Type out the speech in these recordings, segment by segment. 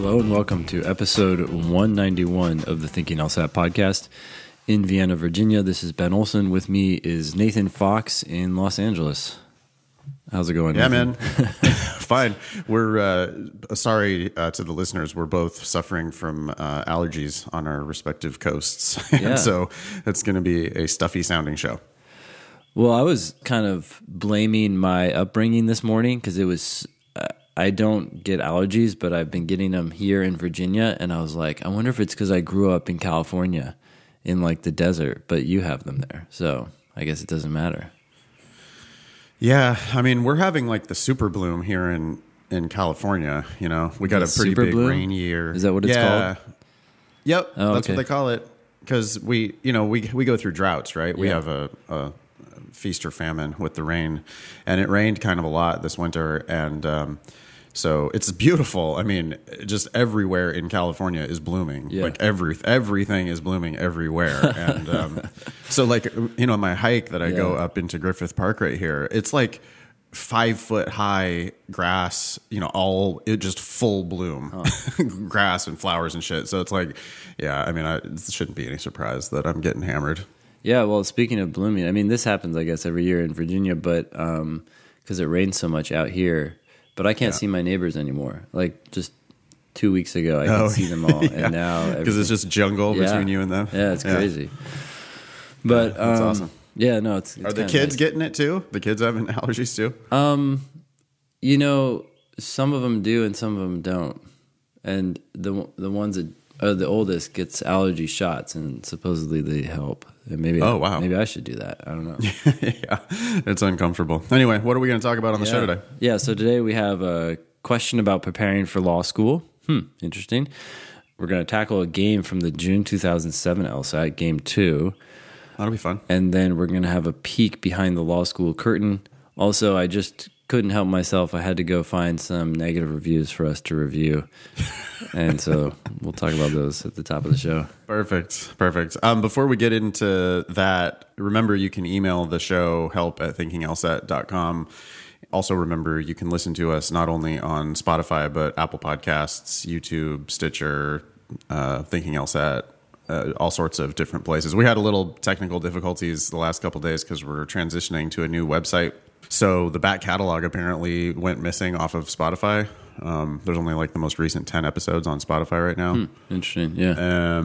Hello and welcome to episode 191 of the Thinking LSAT podcast in Vienna, Virginia. This is Ben Olson. With me is Nathan Fox in Los Angeles. How's it going, Nathan? Yeah, man. Fine. We're sorry to the listeners. We're both suffering from allergies on our respective coasts. And so it's going to be a stuffy sounding show. Well, I was kind of blaming my upbringing this morning because it was... I don't get allergies, but I've been getting them here in Virginia, and I was like, I wonder if it's because I grew up in California in like the desert, but you have them there, so I guess it doesn't matter. Yeah, I mean, we're having like the super bloom here in California, you know. We got a pretty big rain year. Is that what it's called? Yep, that's what they call it, because we go through droughts, right? We have a feast or famine with the rain, and it rained kind of a lot this winter, and so it's beautiful. I mean, just everywhere in California is blooming. Yeah. Like everything is blooming everywhere. And so like, you know, my hike that I go up into Griffith Park right here, it's like 5 foot high grass, you know, it just full bloom grass and flowers and shit. So it's like, yeah, I mean, it shouldn't be any surprise that I'm getting hammered. Yeah. Well, speaking of blooming, I mean, this happens, I guess, every year in Virginia, but because it rains so much out here. But I can't see my neighbors anymore. Like just 2 weeks ago, I could see them all, and now because it's just jungle between you and them. Yeah, it's crazy. But that's awesome. Yeah, no, it's are the kids getting it too? The kids having allergies too? You know, some of them do, and some of them don't. And the ones that are the oldest gets allergy shots, and supposedly they help. And maybe maybe I should do that. I don't know. Yeah, it's uncomfortable. Anyway, what are we going to talk about on the show today? Yeah, so today we have a question about preparing for law school. Interesting. We're going to tackle a game from the June 2007 LSAT, Game 2. That'll be fun. And then we're going to have a peek behind the law school curtain. Also, I just couldn't help myself. I had to go find some negative reviews for us to review. And so we'll talk about those at the top of the show. Perfect. Before we get into that, remember you can email the show help@thinkinglsat.com. Also remember you can listen to us not only on Spotify, but Apple Podcasts, YouTube, Stitcher, Thinking LSAT, all sorts of different places. We had a little technical difficulties the last couple of days because we're transitioning to a new website. So the back catalog apparently went missing off of Spotify. There's only like the most recent 10 episodes on Spotify right now. Interesting, yeah.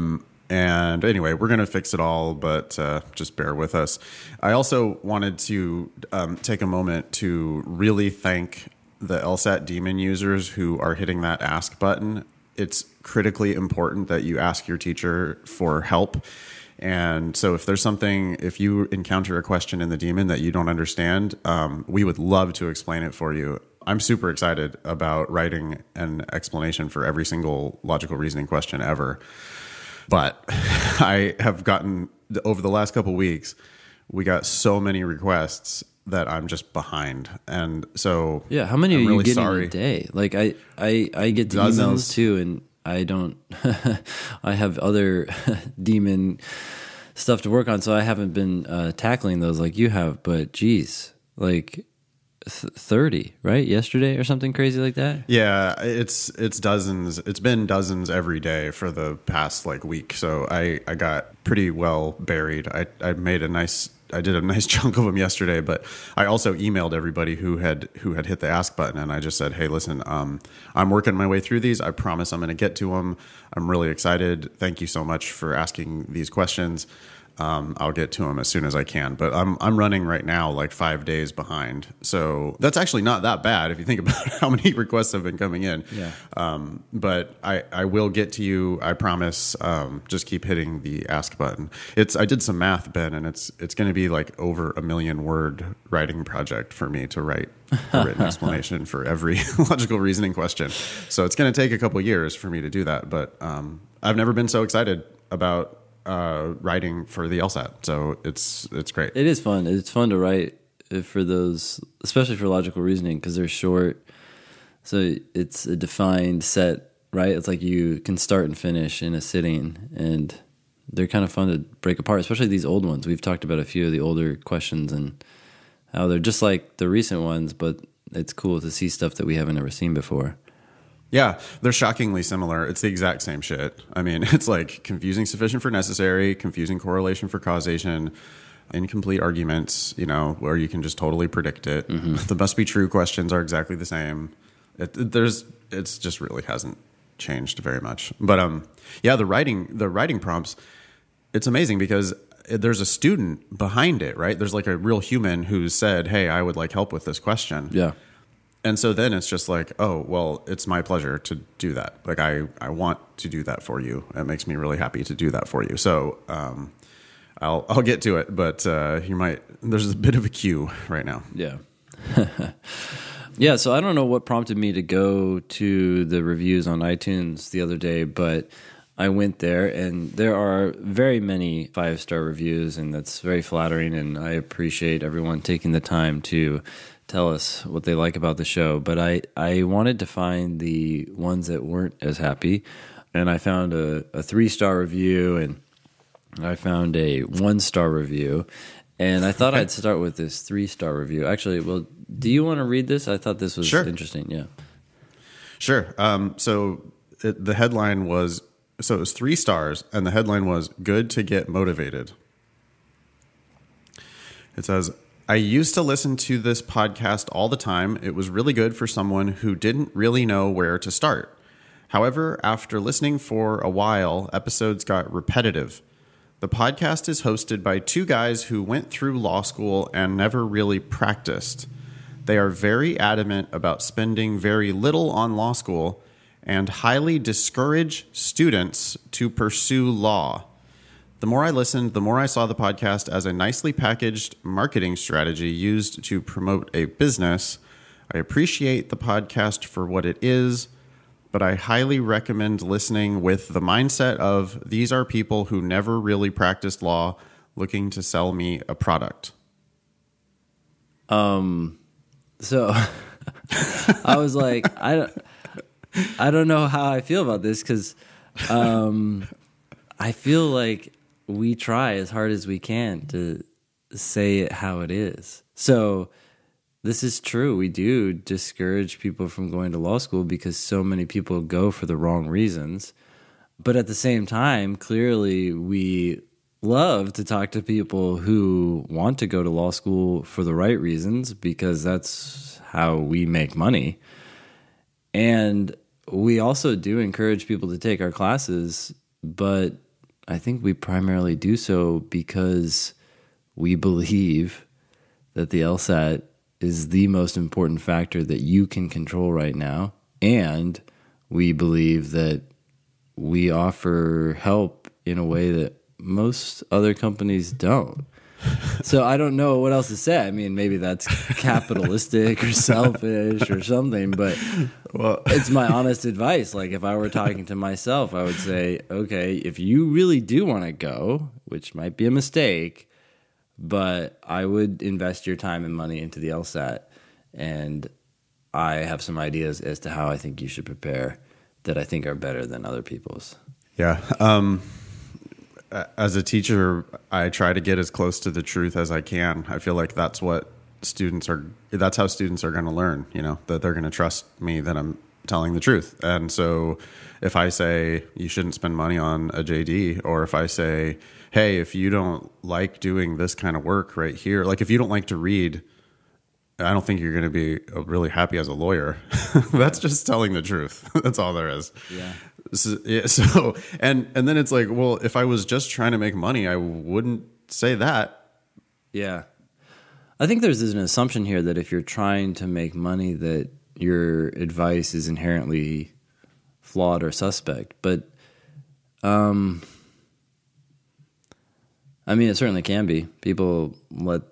And anyway, we're going to fix it all, but just bear with us. I also wanted to take a moment to really thank the LSAT Demon users who are hitting that ask button. It's critically important that you ask your teacher for help. And so if you encounter a question in the Demon that you don't understand, we would love to explain it for you. I'm super excited about writing an explanation for every single logical reasoning question ever. But I have gotten, over the last couple of weeks, we got so many requests that I'm just behind. And so yeah, how many are you really getting sorry. a day? Like I get the emails too, and I don't, I have other Demon stuff to work on, so I haven't been tackling those like you have, but geez, like 30, right? Yesterday or something crazy like that? Yeah, it's dozens. It's been dozens every day for the past like week. So I got pretty well buried. I did a nice chunk of them yesterday, but I also emailed everybody who had hit the ask button, and I just said, hey, listen, I'm working my way through these. I promise I'm going to get to them. I'm really excited. Thank you so much for asking these questions. I'll get to them as soon as I can, but I'm running right now like 5 days behind. So that's actually not that bad if you think about how many requests have been coming in. Yeah. But I will get to you. I promise. Just keep hitting the ask button. I did some math, Ben, and it's going to be like over 1 million word writing project for me to write a written explanation for every logical reasoning question. So it's going to take a couple years for me to do that. But I've never been so excited about writing for the LSAT, so it's great. It is fun. It's fun to write for those, especially for logical reasoning, because they're short. So it's a defined set, right? It's like you can start and finish in a sitting, and they're kind of fun to break apart, especially these old ones. We've talked about a few of the older questions and how they're just like the recent ones, but it's cool to see stuff that we haven't ever seen before. Yeah, they're shockingly similar. It's the exact same shit. I mean, it's like confusing sufficient for necessary, confusing correlation for causation, incomplete arguments, where you can just totally predict it. The must be true questions are exactly the same. It's just really hasn't changed very much. But yeah, the writing prompts, it's amazing because there's a student behind it, right? There's like a real human who said, "Hey, I would like help with this question." Yeah. And so then it's just like, oh, well, it's my pleasure to do that. Like, I want to do that for you. It makes me really happy to do that for you. So I'll get to it, but there's a bit of a queue right now. Yeah. Yeah, so I don't know what prompted me to go to the reviews on iTunes the other day, but I went there, and there are very many 5-star reviews, and that's very flattering, and I appreciate everyone taking the time to tell us what they like about the show. But I wanted to find the ones that weren't as happy, and I found a 3-star review, and I found a 1-star review, and I thought I'd start with this 3-star review. Actually, well, do you want to read this? I thought this was interesting. Yeah. Sure. The headline was, so it was 3 stars, and the headline was "Good to Get Motivated." It says, "I used to listen to this podcast all the time. It was really good for someone who didn't really know where to start. However, after listening for a while, episodes got repetitive. The podcast is hosted by 2 guys who went through law school and never really practiced. They are very adamant about spending very little on law school and highly discourage students to pursue law. The more I listened, the more I saw the podcast as a nicely packaged marketing strategy used to promote a business. I appreciate the podcast for what it is, but I highly recommend listening with the mindset of these are people who never really practiced law looking to sell me a product." So I was like, I don't know how I feel about this, because I feel like we try as hard as we can to say it how it is. So this is true. We do discourage people from going to law school because so many people go for the wrong reasons. But at the same time, clearly we love to talk to people who want to go to law school for the right reasons, because that's how we make money. And we also do encourage people to take our classes, but I think we primarily do so because we believe that the LSAT is the most important factor that you can control right now. And we believe that we offer help in a way that most other companies don't. So I don't know what else to say. I mean, maybe that's capitalistic or selfish or something, but it's my honest advice. Like, if I were talking to myself, I would say, okay, if you really do want to go, which might be a mistake, but I would invest your time and money into the LSAT, and I have some ideas as to how I think you should prepare that I think are better than other people's. Yeah. As a teacher, I try to get as close to the truth as I can. I feel like that's how students are going to learn, that they're going to trust me that I'm telling the truth. And so if I say you shouldn't spend money on a JD, or if I say, hey, if you don't like doing this kind of work right here, like if you don't like to read, I don't think you're going to be really happy as a lawyer. That's just telling the truth. That's all there is. Yeah. So and then it's like, well, if I was just trying to make money, I wouldn't say that. Yeah. I think there's an assumption here that if you're trying to make money, that your advice is inherently flawed or suspect. But, I mean, it certainly can be. But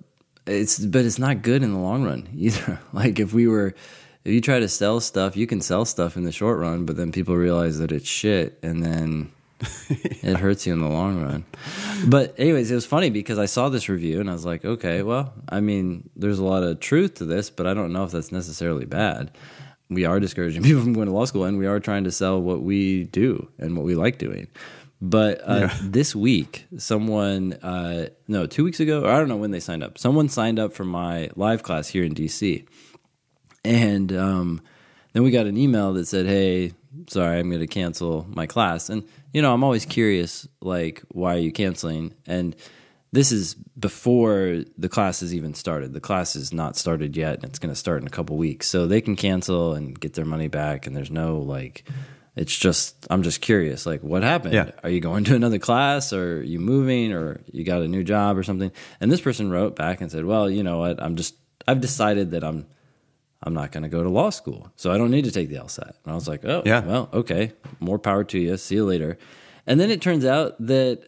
it's not good in the long run either. Like, if you try to sell stuff, you can sell stuff in the short run, but then people realize that it's shit, and then it hurts you in the long run. But anyways, it was funny because I saw this review and I was like, okay, well, I mean, there's a lot of truth to this, but I don't know if that's necessarily bad. We are discouraging people from going to law school, and we are trying to sell what we do and what we like doing. But this week, 2 weeks ago, or I don't know when they signed up, someone signed up for my live class here in DC. And Then we got an email that said, hey, sorry, I'm going to cancel my class. And, I'm always curious, like, why are you canceling? And this is before the class has even started. The class is not started yet, and it's going to start in a couple weeks. So they can cancel and get their money back, and there's no, like, I'm just curious, like, what happened? Yeah. Are you going to another class, or are you moving, or you got a new job or something? And this person wrote back and said, well, you know what, I've decided that I'm not going to go to law school, so I don't need to take the LSAT. And I was like, oh, yeah. Well, okay, more power to you. See you later. And then it turns out that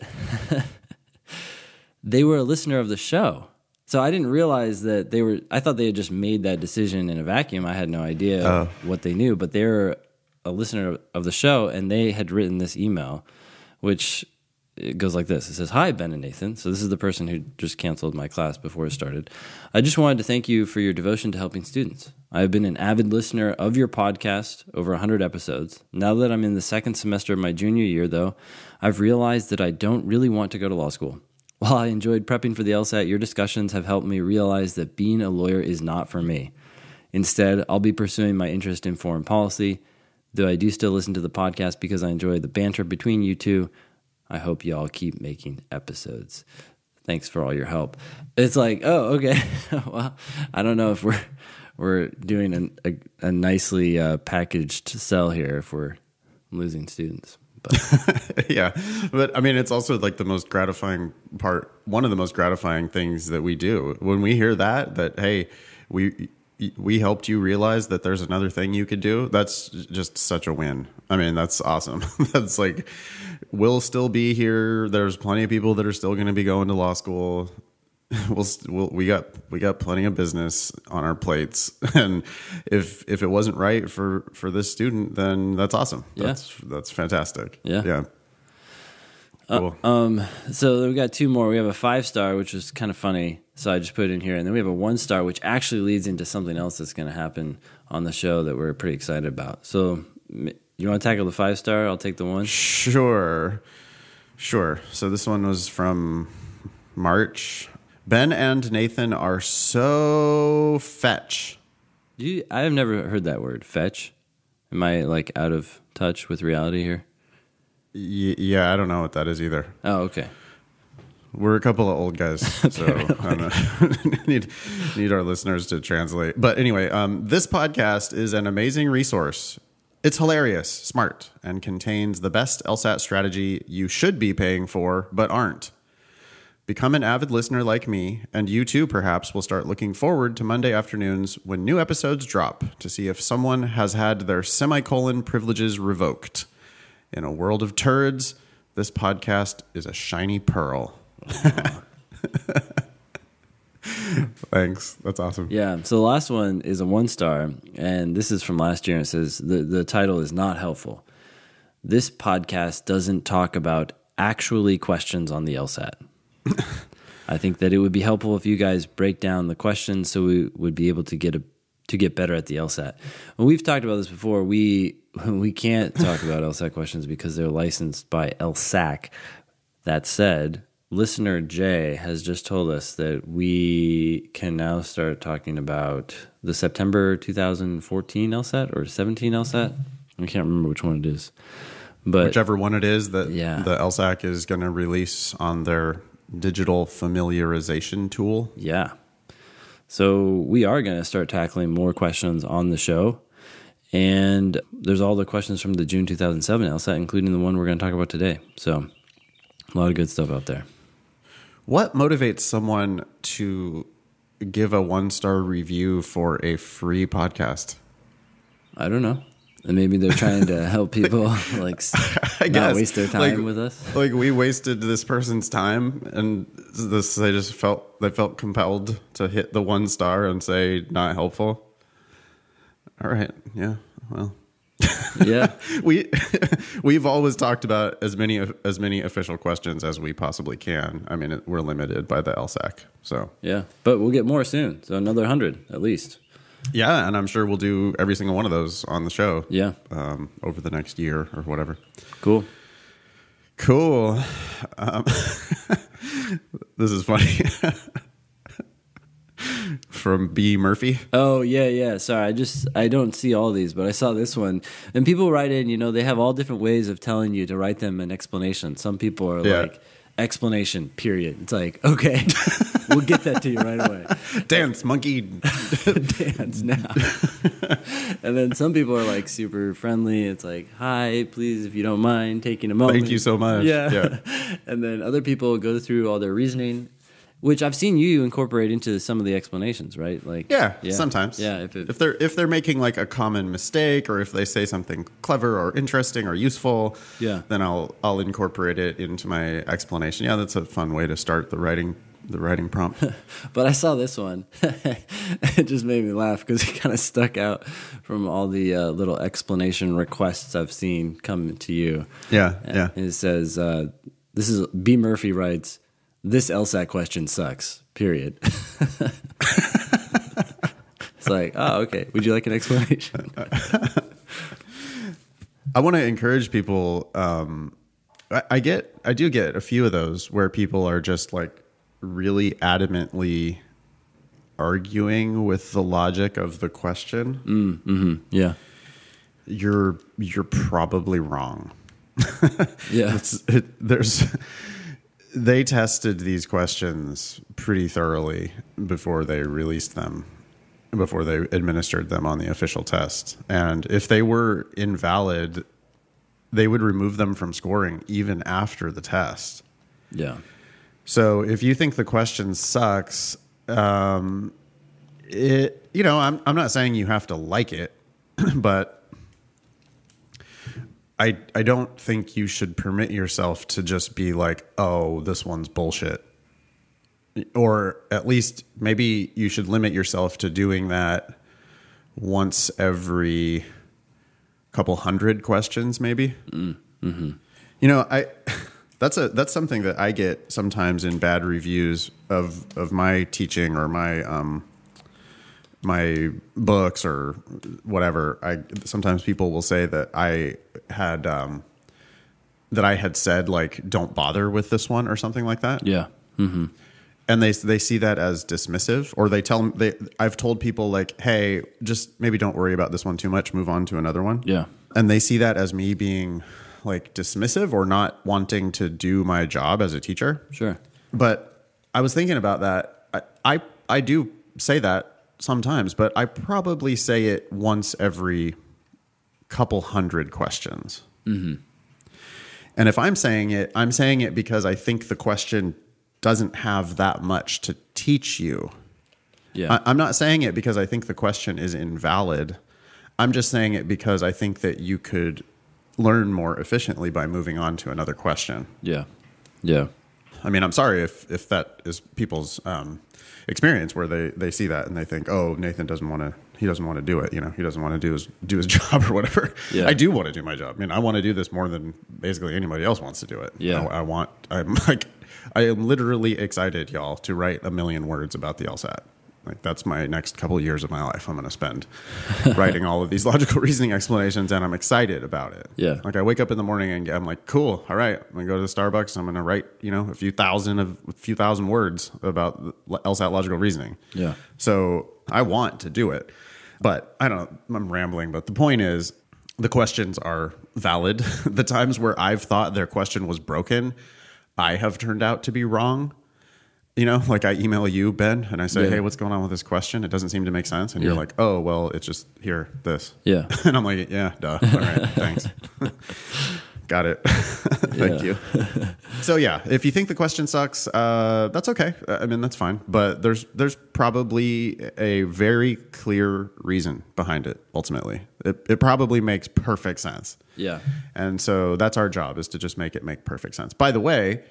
they were a listener of the show. So I didn't realize that I thought they had just made that decision in a vacuum. I had no idea what they knew, but they were a listener of the show, and they had written this email, which it goes like this. It says, hi, Ben and Nathan. So this is the person who just canceled my class before it started. I just wanted to thank you for your devotion to helping students. I have been an avid listener of your podcast, over 100 episodes. Now that I'm in the second semester of my junior year, though, I've realized that I don't really want to go to law school. While I enjoyed prepping for the LSAT, your discussions have helped me realize that being a lawyer is not for me. Instead, I'll be pursuing my interest in foreign policy, though I do still listen to the podcast because I enjoy the banter between you two. I hope you all keep making episodes. Thanks for all your help. It's like, oh, okay. Well, I don't know if we're doing a nicely packaged sell here if we're losing students. But. Yeah, but I mean, it's also like the most gratifying part. One of the most gratifying things that we do when we hear that hey, we helped you realize that there's another thing you could do. That's just such a win. I mean, that's awesome. That's like, we'll still be here. There's plenty of people that are still going to be going to law school. We got plenty of business on our plates, and if it wasn't right for this student, then that's awesome. Yeah. That's fantastic. Yeah. Cool. So we got two more. We have a 5-star, which is kind of funny, so I just put it in here, and then we have a 1-star, which actually leads into something else that's going to happen on the show that we're pretty excited about. So you want to tackle the 5-star? I'll take the 1. Sure. So this one was from March. Ben and Nathan are so fetch. I have never heard that word, fetch. Am I like out of touch with reality here? Yeah, I don't know what that is either. Oh, okay. We're a couple of old guys, so I don't know. need our listeners to translate. But anyway, this podcast is an amazing resource. It's hilarious, smart, and contains the best LSAT strategy you should be paying for, but aren't. Become an avid listener like me, and you too perhaps will start looking forward to Monday afternoons when new episodes drop to see if someone has had their semicolon privileges revoked. In a world of turds, this podcast is a shiny pearl. Thanks. That's awesome. Yeah. So the last one is a 1-star, and this is from last year, and it says the title is not helpful. This podcast doesn't talk about actually questions on the LSAT. I think that it would be helpful if you guys break down the questions so we would be able to get better at the LSAT. When we've talked about this before, we can't talk about LSAT questions because they're licensed by LSAC. That said, listener Jay has just told us that we can now start talking about the September 2014 LSAT or 17 LSAT. I can't remember which one it is. But whichever one it is that the LSAC is going to release on their digital familiarization tool. Yeah. So we are going to start tackling more questions on the show. And there's all the questions from the June 2007 LSAT, including the one we're going to talk about today. So a lot of good stuff out there. What motivates someone to give a 1-star review for a free podcast? I don't know. And maybe they're trying to help people like not waste their time with us. Like we wasted this person's time, and they felt compelled to hit the 1-star and say not helpful. All right, yeah, well, yeah. We've always talked about as many official questions as we possibly can. I mean, we're limited by the LSAC, so yeah. But we'll get more soon. So another 100 at least. Yeah, and I'm sure we'll do every single one of those on the show. Yeah, over the next year or whatever. Cool. This is funny. from B. Murphy. Oh, yeah. Sorry, I don't see all these, but I saw this one. And people write in, they have all different ways of telling you to write them an explanation. Some people are like, explanation, period. It's like, okay, we'll get that to you right away. Dance, monkey. Dance now. And then some people are like super friendly. It's like, hi, please, if you don't mind taking a moment. Thank you so much. Yeah. And then other people go through all their reasoning, which I've seen you incorporate into some of the explanations, right? Like, yeah. Sometimes. Yeah, if they're making like a common mistake, or if they say something clever or interesting or useful, then I'll incorporate it into my explanation. Yeah, that's a fun way to start the writing prompt. But I saw this one. It just made me laugh because it kind of stuck out from all the little explanation requests I've seen come to you. Yeah. And it says, this is B. Murphy writes, "This LSAT question sucks, period." It's like, oh, okay. Would you like an explanation? I want to encourage people. I do get a few of those where people are just like really adamantly arguing with the logic of the question. Yeah. You're probably wrong. Yeah. They tested these questions pretty thoroughly before they released them, before they administered them on the official test. And if they were invalid, they would remove them from scoring even after the test. Yeah. So if you think the question sucks, I'm not saying you have to like it, but I don't think you should permit yourself to just be like, oh, this one's bullshit. Or at least maybe you should limit yourself to doing that once every couple hundred questions, maybe. Mm-hmm. That's something that I get sometimes in bad reviews of my teaching or my my books or whatever. Sometimes people will say that I had said like, don't bother with this one or something like that. Yeah. Mm-hmm. And they see that as dismissive, or I've told people like, hey, just maybe don't worry about this one too much. Move on to another one. Yeah. And they see that as me being like dismissive or not wanting to do my job as a teacher. Sure. But I was thinking about that. I do say that sometimes, but I probably say it once every couple hundred questions. Mm-hmm. And if I'm saying it because I think the question doesn't have that much to teach you. Yeah. I'm not saying it because I think the question is invalid. I'm just saying it because I think that you could learn more efficiently by moving on to another question. Yeah. Yeah. I mean, I'm sorry if that is people's experience where they see that and they think, oh, Nathan doesn't want to do it. He doesn't want to do his job or whatever. Yeah. I do want to do my job. I mean, I want to do this more than basically anybody else wants to do it. Yeah. I am literally excited, y'all, to write 1 million words about the LSAT. Like, that's my next couple of years of my life. I'm going to spend writing all of these logical reasoning explanations, and I'm excited about it. Yeah. Like, I wake up in the morning and I'm like, cool, all right, I'm going to go to the Starbucks. I'm going to write, a few thousand words about LSAT logical reasoning. Yeah. So I want to do it, but I don't know, I'm rambling, but the point is the questions are valid. The times where I've thought their question was broken, I have turned out to be wrong. Like I email you, Ben, and I say, hey, what's going on with this question? It doesn't seem to make sense. And you're like, oh, well, it's just here, this. Yeah. And I'm like, yeah, duh. All right, thanks. Got it. Thank you. So yeah, if you think the question sucks, that's okay. I mean, that's fine. But there's probably a very clear reason behind it, ultimately. It probably makes perfect sense. Yeah. And so that's our job, is to just make it make perfect sense. By the way,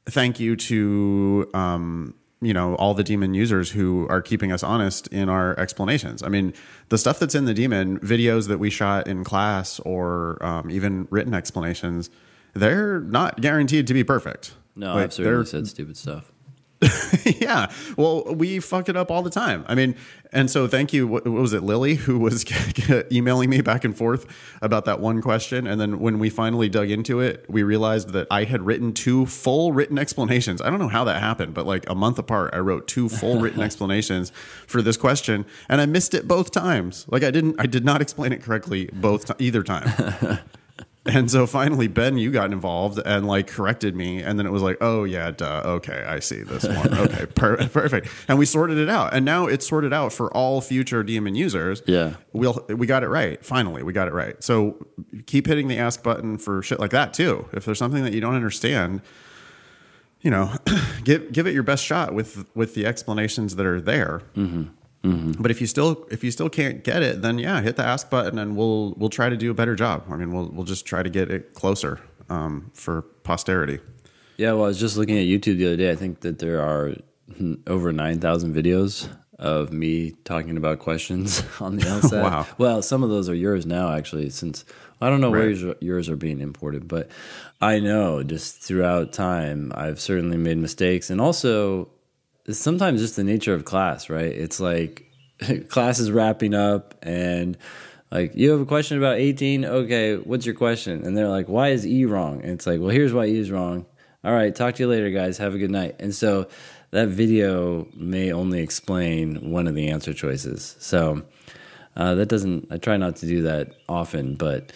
thank you to all the Demon users who are keeping us honest in our explanations. I mean, the stuff that's in the Demon videos that we shot in class, or even written explanations, they're not guaranteed to be perfect. No, I've certainly said stupid stuff. Yeah. Well, we fuck it up all the time. I mean, and so thank you. What was it, Lily, who was emailing me back and forth about that one question? And then when we finally dug into it, we realized that I had written 2 full written explanations. I don't know how that happened, but like a month apart, I wrote 2 full written explanations for this question, and I missed it both times. Like I did not explain it correctly either time. And so finally, Ben, you got involved and like corrected me. And then it was like, oh, yeah, duh. Okay, I see this one. Okay, perfect. And we sorted it out. And now it's sorted out for all future Daemon users. Yeah. We got it right. Finally, we got it right. So keep hitting the ask button for shit like that, too. If there's something that you don't understand, you know, give it your best shot with the explanations that are there. Mm-hmm. Mm-hmm. But if you still can't get it, then yeah, hit the ask button and we'll try to do a better job. I mean, we'll just try to get it closer for posterity. Yeah, well, I was just looking at YouTube the other day. I think that there are over 9,000 videos of me talking about questions on the LSAT. Wow. Well, some of those are yours now, actually, since I don't know where yours are being imported, but I know just throughout time, I've certainly made mistakes. And also, it's sometimes just the nature of class, right? It's like class is wrapping up and like, you have a question about 18? Okay, what's your question? And they're like, why is E wrong? And it's like, well, here's why E is wrong. All right, talk to you later, guys. Have a good night. And so that video may only explain one of the answer choices. So I try not to do that often, but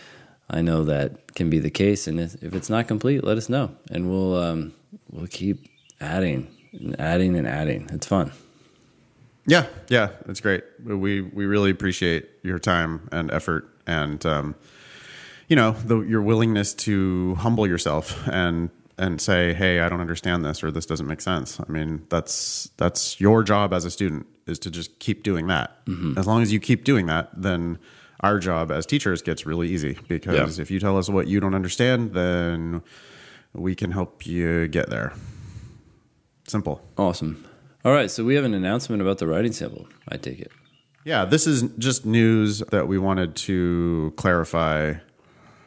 I know that can be the case. And if it's not complete, let us know. And we'll keep adding. And adding. It's fun. Yeah, it's great. We really appreciate your time and effort, and your willingness to humble yourself and say, hey, I don't understand this, or this doesn't make sense. I mean, that's your job as a student, is to just keep doing that. Mm-hmm. As long as you keep doing that, then our job as teachers gets really easy, because if you tell us what you don't understand, then we can help you get there. Simple. Awesome. All right, so we have an announcement about the writing sample, I take it. Yeah, this is just news that we wanted to clarify.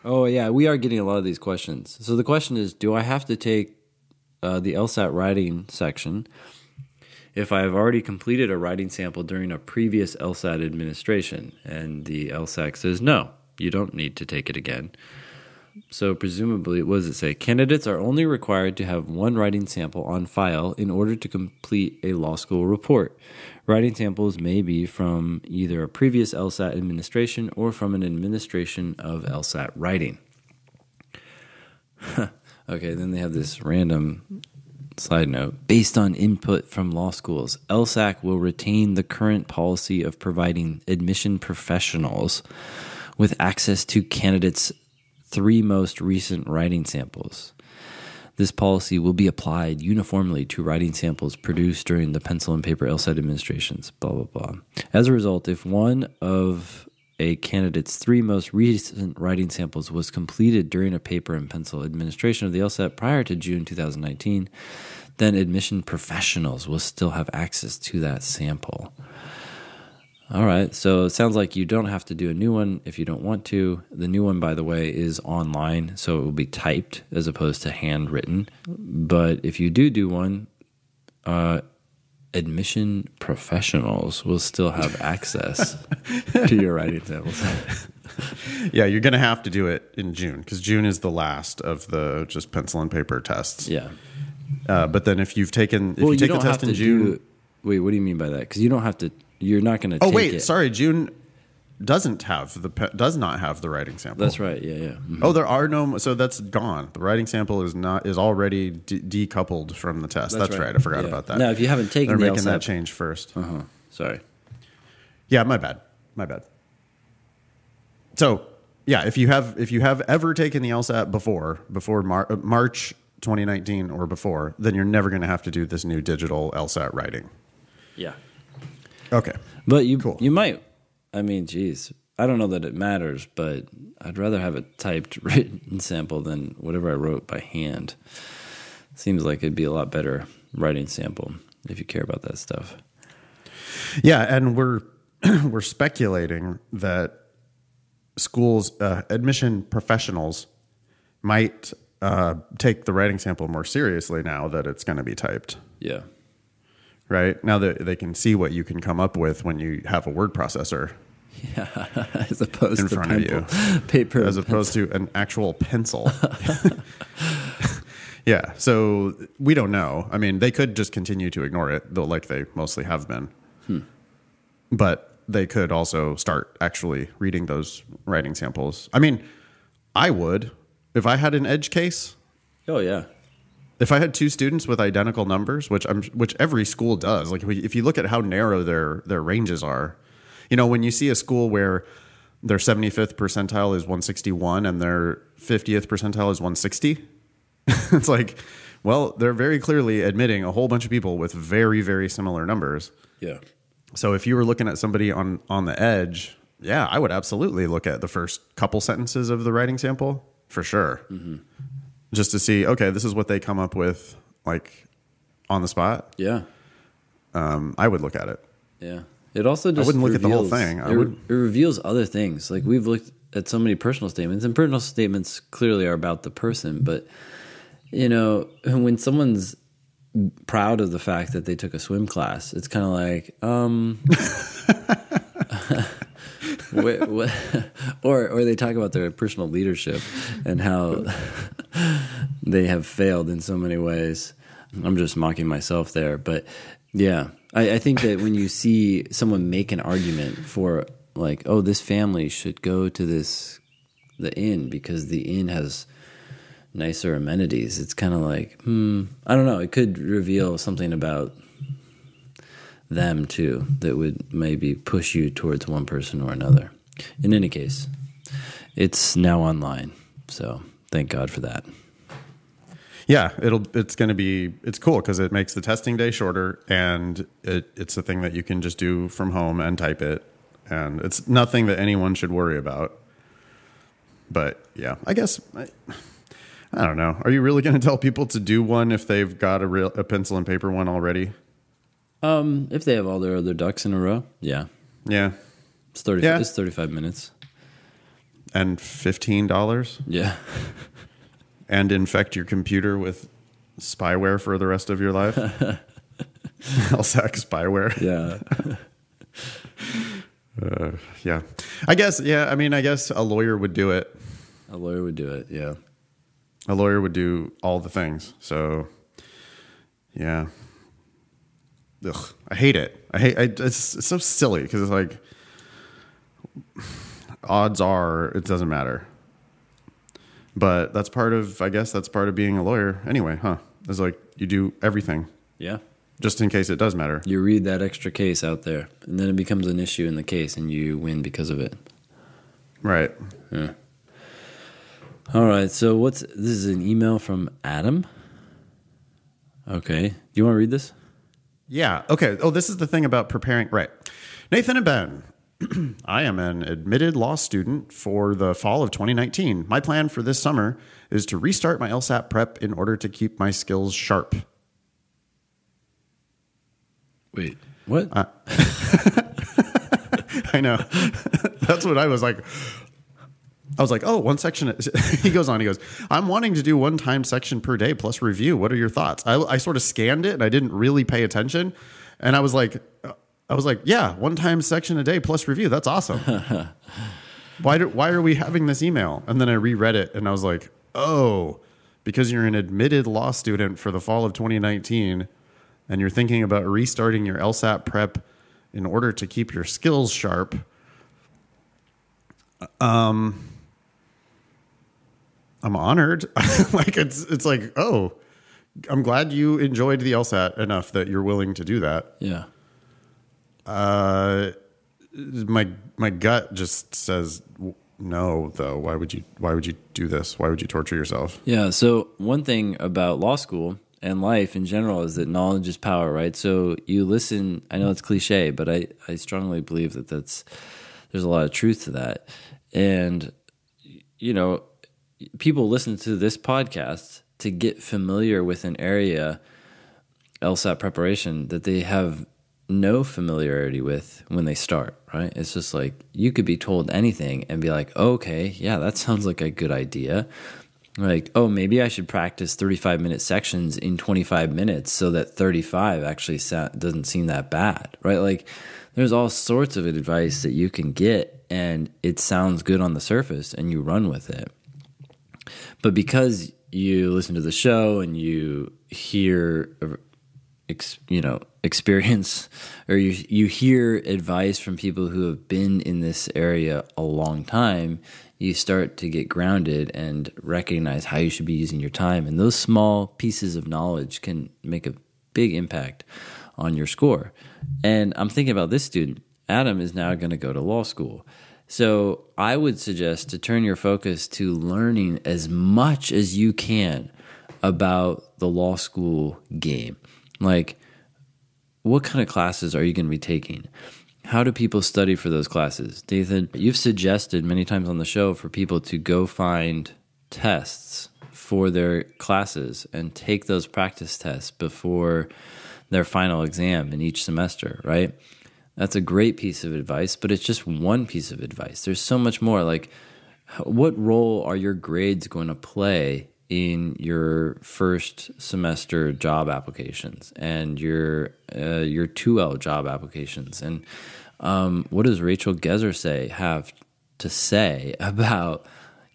Oh, yeah, we are getting a lot of these questions. So the question is, do I have to take the LSAT writing section if I have already completed a writing sample during a previous LSAT administration? And the LSAC says, no, you don't need to take it again. So presumably, what does it say? Candidates are only required to have one writing sample on file in order to complete a law school report. Writing samples may be from either a previous LSAT administration or from an administration of LSAT writing. Okay, then they have this random side note. Based on input from law schools, LSAC will retain the current policy of providing admission professionals with access to candidates' 3 most recent writing samples. This policy will be applied uniformly to writing samples produced during the pencil and paper LSAT administrations, blah, blah, blah. As a result, if one of a candidate's 3 most recent writing samples was completed during a paper and pencil administration of the LSAT prior to June 2019, then admission professionals will still have access to that sample. All right, so it sounds like you don't have to do a new one if you don't want to. The new one, by the way, is online, so it will be typed as opposed to handwritten. But if you do one, admission professionals will still have access to your writing samples. Yeah, you're going to have to do it in June, because June is the last of the just pencil and paper tests. Yeah. But then if you take the test in June... Wait, what do you mean by that? Because you don't have to... You're not going to take it. Oh, wait, sorry. June does not have the writing sample. That's right. Yeah. Mm-hmm. Oh, there are no... So that's gone. The writing sample is already decoupled from the test. That's right. I forgot about that. No, if you haven't taken They're making that change first. Sorry. Yeah, my bad. So, yeah, if you have ever taken the LSAT before March 2019 or before, then you're never going to have to do this new digital LSAT writing. Yeah. Okay. But you might, I mean, geez, I don't know that it matters, but I'd rather have a typed written sample than whatever I wrote by hand. Seems like it'd be a lot better writing sample if you care about that stuff. Yeah, and we're speculating that schools, admission professionals might take the writing sample more seriously now that it's going to be typed. Yeah. right? Now that they can see what you can come up with when you have a word processor Yeah, as opposed in to front of you, paper, as opposed to an actual pencil. Yeah, so we don't know. I mean, they could just continue to ignore it, though, like they mostly have been. But they could also start actually reading those writing samples. I mean, I would if I had an edge case. Oh yeah. If I had two students with identical numbers, which every school does, like if you look at how narrow their ranges are, you know, when you see a school where their 75th percentile is 161 and their 50th percentile is 160, it's like, well, they're very clearly admitting a whole bunch of people with very, very similar numbers. Yeah. So if you were looking at somebody on the edge, yeah, I would absolutely look at the first couple sentences of the writing sample for sure. Mm-hmm. Just to see, okay, this is what they come up with, like, on the spot. Yeah. I would look at it. Yeah. It also just I wouldn't look at the whole thing. It reveals other things. Like, we've looked at so many personal statements, and personal statements clearly are about the person. But, you know, when someone's proud of the fact that they took a swim class, it's kind of like, what? Or they talk about their personal leadership and how they have failed in so many ways. I'm just mocking myself there, but yeah, I think that when you see someone make an argument for, like, oh, this family should go to the inn because the inn has nicer amenities, it's kind of like, I don't know. It could reveal something about them too that would maybe push you towards one person or another. In any case, it's now online, so thank God for that. Yeah, it's cool because it makes the testing day shorter, and it's a thing that you can just do from home and type it, and it's nothing that anyone should worry about. But yeah, I guess I don't know. Are you really going to tell people to do one if they've got a pencil and paper one already? If they have all their other ducks in a row, yeah. Yeah. It's 35 minutes. And $15? Yeah. And infect your computer with spyware for the rest of your life? LSAT spyware. Yeah. Yeah. I guess a lawyer would do it. A lawyer would do it, yeah. A lawyer would do all the things. So, yeah. Ugh, I hate it. It's so silly because it's like, odds are it doesn't matter. But that's part of being a lawyer anyway, huh? It's like you do everything. Yeah. Just in case it does matter. You read that extra case out there, and then it becomes an issue in the case, and you win because of it. Right. Yeah. All right, so this is an email from Adam. Okay. Do you want to read this? Yeah. Okay. Oh, this is the thing about preparing. Right. Nathan and Ben. I am an admitted law student for the fall of 2019. My plan for this summer is to restart my LSAT prep in order to keep my skills sharp. Wait, what? I know. That's what I was like. I was like, oh, one section. He goes, I'm wanting to do one time section per day plus review. What are your thoughts? I sort of scanned it and I didn't really pay attention. And I was like, yeah, one time section a day plus review. That's awesome. Why are we having this email? And then I reread it and I was like, oh, because you're an admitted law student for the fall of 2019 and you're thinking about restarting your LSAT prep in order to keep your skills sharp. I'm honored. Like it's like, oh, I'm glad you enjoyed the LSAT enough that you're willing to do that. Yeah. My gut just says no, though. Why would you do this? Why would you torture yourself? Yeah. So one thing about law school and life in general is that knowledge is power, right? So you listen. I know it's cliche, but I strongly believe that there's a lot of truth to that. And you know, people listen to this podcast to get familiar with an area, LSAT preparation, that they have no familiarity with when they start, right? It's just like you could be told anything and be like, oh, okay, yeah, that sounds like a good idea. Like, oh, maybe I should practice 35-minute sections in 25 minutes so that 35 actually doesn't seem that bad, right? Like, there's all sorts of advice that you can get, and it sounds good on the surface, and you run with it. But because you listen to the show and you hear, experience, or you hear advice from people who have been in this area a long time, you start to get grounded and recognize how you should be using your time. And those small pieces of knowledge can make a big impact on your score. And I'm thinking about this student. Adam is now going to go to law school. So I would suggest to turn your focus to learning as much as you can about the law school game. Like, what kind of classes are you going to be taking? How do people study for those classes? Nathan, you've suggested many times on the show for people to go find tests for their classes and take those practice tests before their final exam in each semester, right? That's a great piece of advice, but it's just one piece of advice. There's so much more. Like, what role are your grades going to play in your first semester job applications and your 2L job applications? And what does Rachel Gezer have to say about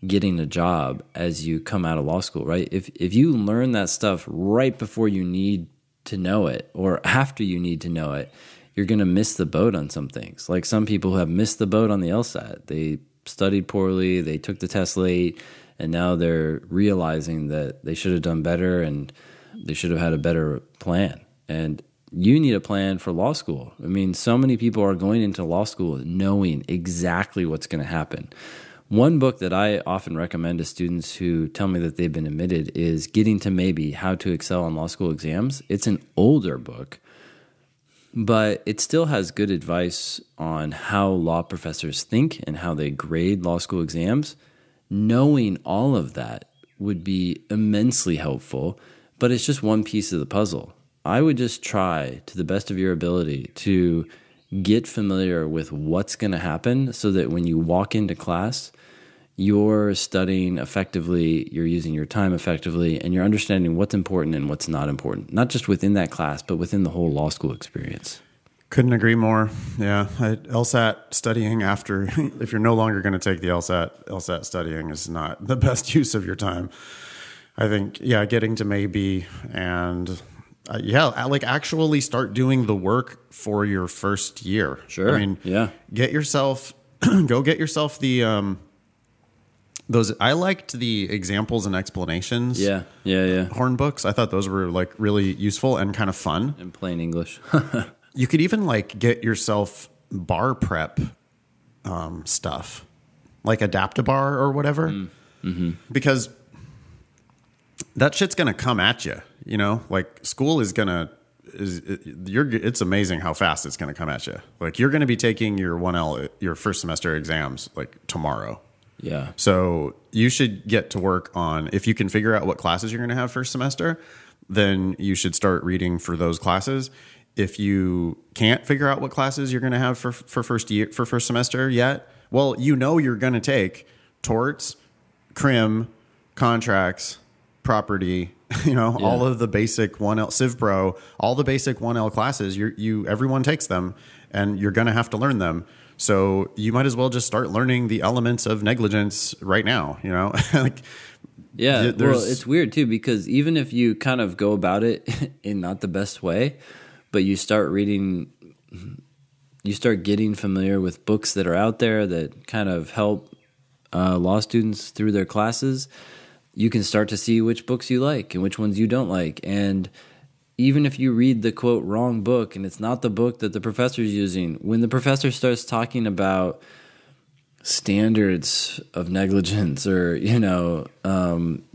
getting a job as you come out of law school, right? If you learn that stuff right before you need to know it or after you need to know it, you're going to miss the boat on some things. Like some people who have missed the boat on the LSAT. They studied poorly, they took the test late, and now they're realizing that they should have done better and they should have had a better plan. And you need a plan for law school. I mean, so many people are going into law school knowing exactly what's going to happen. One book that I often recommend to students who tell me that they've been admitted is Getting to Maybe, How to Excel on Law School Exams. It's an older book, but it still has good advice on how law professors think and how they grade law school exams. Knowing all of that would be immensely helpful, but it's just one piece of the puzzle. I would just try to the best of your ability to get familiar with what's going to happen so that when you walk into class, you're studying effectively, you're using your time effectively, and you're understanding what's important and what's not important, not just within that class, but within the whole law school experience. Couldn't agree more. Yeah. LSAT studying after, if you're no longer going to take the LSAT studying is not the best use of your time. I think, getting to maybe and like actually start doing the work for your first year. Sure. I mean, get yourself, go get yourself the, those, I liked the examples and explanations. Yeah. Horn books. I thought those were like really useful and kind of fun. In plain English. You could even like get yourself bar prep stuff, like Adaptabar or whatever, because that shit's gonna come at you. You know, like school is it's amazing how fast it's gonna come at you. Like you're gonna be taking your 1L, your first semester exams like tomorrow. Yeah. So you should get to work on, if you can figure out what classes you're gonna have first semester, then you should start reading for those classes. If you can't figure out what classes you're going to have for first semester yet, well, you're going to take torts, crim, contracts, property, all of the basic 1L, Civ Pro, all the basic 1L classes. Everyone takes them, and you're going to have to learn them. So you might as well just start learning the elements of negligence right now. Like. Yeah, well, it's weird too because even if you kind of go about it in not the best way, but you start reading, you start getting familiar with books that are out there that kind of help law students through their classes, you can start to see which books you like and which ones you don't like. And even if you read the, quote, wrong book and it's not the book that the professor's using, when the professor starts talking about standards of negligence or,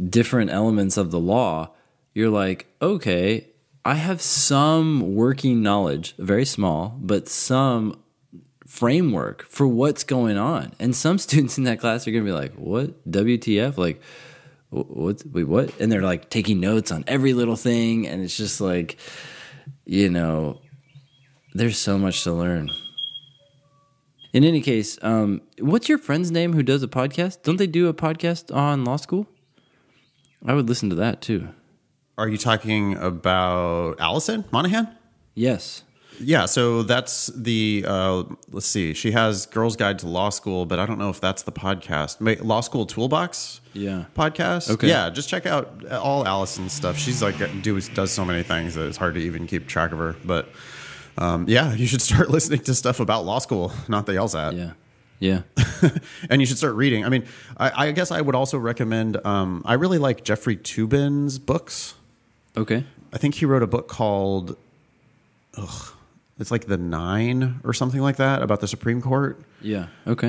different elements of the law, you're like, okay, I have some working knowledge, very small, but some framework for what's going on. And some students in that class are going to be like, what? WTF? Like, wait, what? And they're like taking notes on every little thing. And it's just like, there's so much to learn. In any case, what's your friend's name who does a podcast? Don't they do a podcast on law school? I would listen to that too. Are you talking about Allison Monahan? Yes. Yeah, so that's the, let's see, she has Girl's Guide to Law School, but I don't know if that's the podcast. Law School Toolbox podcast? Okay. Yeah, just check out all Allison's stuff. She's like, does so many things that it's hard to even keep track of her. But yeah, you should start listening to stuff about law school, not the LSAT. Yeah. Yeah. And you should start reading. I mean, I guess I would also recommend, I really like Jeffrey Toobin's books. Okay. I think he wrote a book called, it's like The Nine or something like that about the Supreme Court. Yeah. Okay.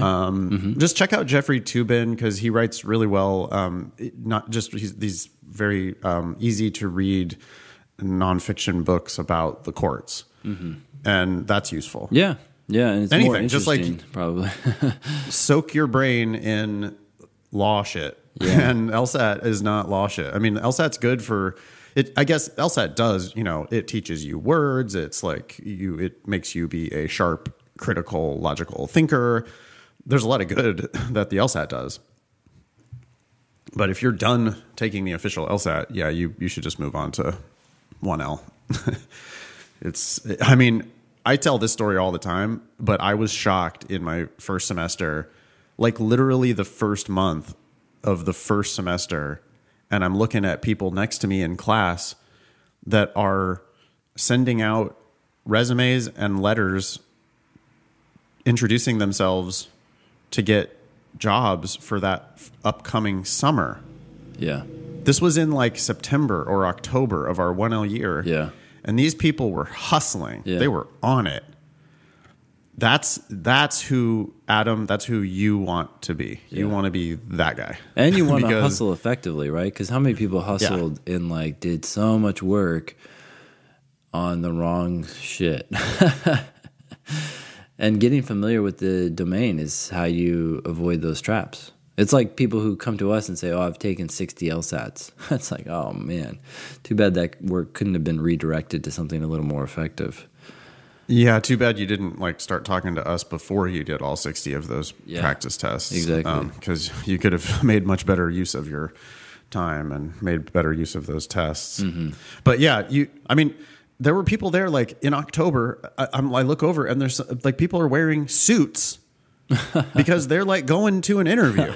Just check out Jeffrey Toobin because he writes really well. Not just these very easy to read nonfiction books about the courts, and that's useful. Yeah. Yeah. And it's Anything, more just like interesting, probably. soak your brain in law shit. Yeah. And LSAT is not law shit. I mean, LSAT's good for it. I guess LSAT does, it teaches you words. It's like it makes you be a sharp, critical, logical thinker. There's a lot of good that the LSAT does. But if you're done taking the official LSAT, yeah, you should just move on to 1L. I tell this story all the time, but I was shocked in my first semester, like literally the first month of the first semester, and I'm looking at people next to me in class that are sending out resumes and letters introducing themselves to get jobs for that upcoming summer. Yeah. This was in like September or October of our 1L year. Yeah. And these people were hustling. Yeah. They were on it. That's who, Adam, that's who you want to be. Yeah. You want to be that guy. And you want to hustle effectively, right? Because how many people hustled and like did so much work on the wrong shit? And getting familiar with the domain is how you avoid those traps. It's like people who come to us and say, I've taken 60 LSATs. It's like, oh, man. Too bad that work couldn't have been redirected to something a little more effective. Yeah, too bad you didn't start talking to us before you did all 60 of those practice tests. Exactly. Because you could have made much better use of your time and made better use of those tests. Mm-hmm. But yeah, there were people there like in October. I look over and there's like people are wearing suits because they're like going to an interview,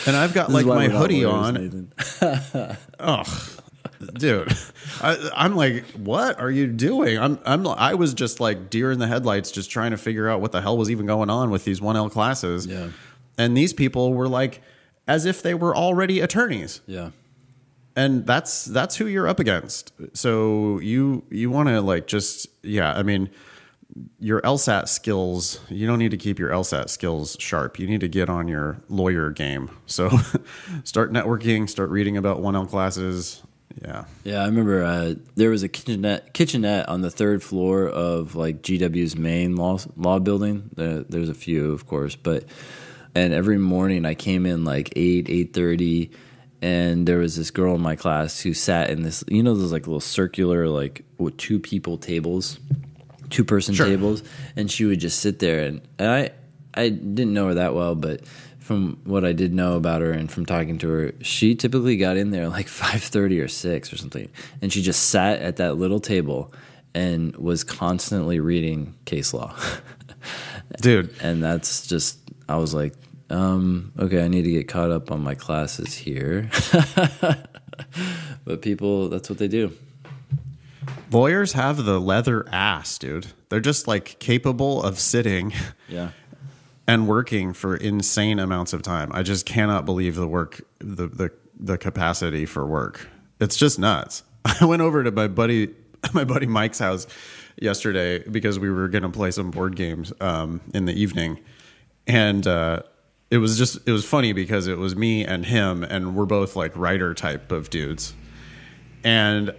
And I've got like my hoodie on. Oh, dude, I'm like, what are you doing? I was just like deer in the headlights, just trying to figure out what the hell was even going on with these 1L classes. Yeah. And these people were like, as if they were already attorneys. Yeah. And that's who you're up against. So you want to your LSAT skills, you don't need to keep your LSAT skills sharp. You need to get on your lawyer game. So start networking, start reading about 1L classes. Yeah. Yeah, I remember there was a kitchenette on the third floor of like GW's main law building. There's a few, of course, and every morning I came in like 8:30, and there was this girl in my class who sat in this, those like little circular like with two person tables, and she would just sit there, and I didn't know her that well, but from what I did know about her and from talking to her, she typically got in there like 5:30 or 6 or something, and she just sat at that little table and was constantly reading case law. Dude. And that's just, I was like, okay, I need to get caught up on my classes here. But people, that's what they do. Lawyers have the leather ass, dude. They're just like capable of sitting and working for insane amounts of time. I just cannot believe the capacity for work. It's just nuts. I went over to my buddy Mike's house yesterday because we were going to play some board games in the evening. And it was funny because it was me and him, and we're both like writer type of dudes. And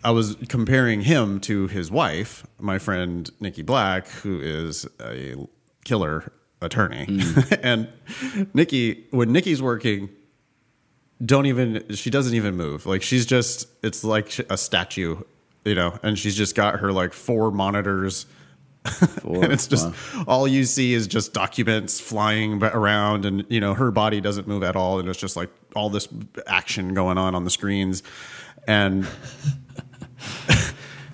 I was comparing him to his wife, my friend Nikki Black, who is a killer attorney. And Nikki, when Nikki's working, she doesn't even move. Like it's like a statue, and she's just got her like 4 monitors And it's just all you see is just documents flying around, and her body doesn't move at all, and it's just like all this action going on the screens, and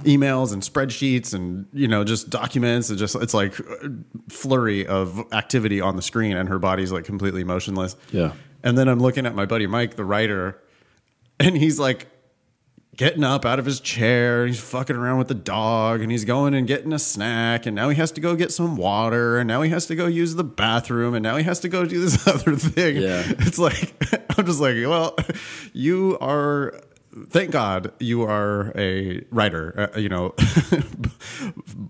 emails and spreadsheets and just documents, and it's like a flurry of activity on the screen, and her body's like completely motionless. Yeah. And then I'm looking at my buddy Mike, the writer, and he's like getting up out of his chair. He's fucking around with the dog, and he's going and getting a snack, and now he has to go get some water, and now he has to go use the bathroom, and now he has to go do this other thing. Yeah. It's like, I'm just like, well, you are, thank God you are a writer,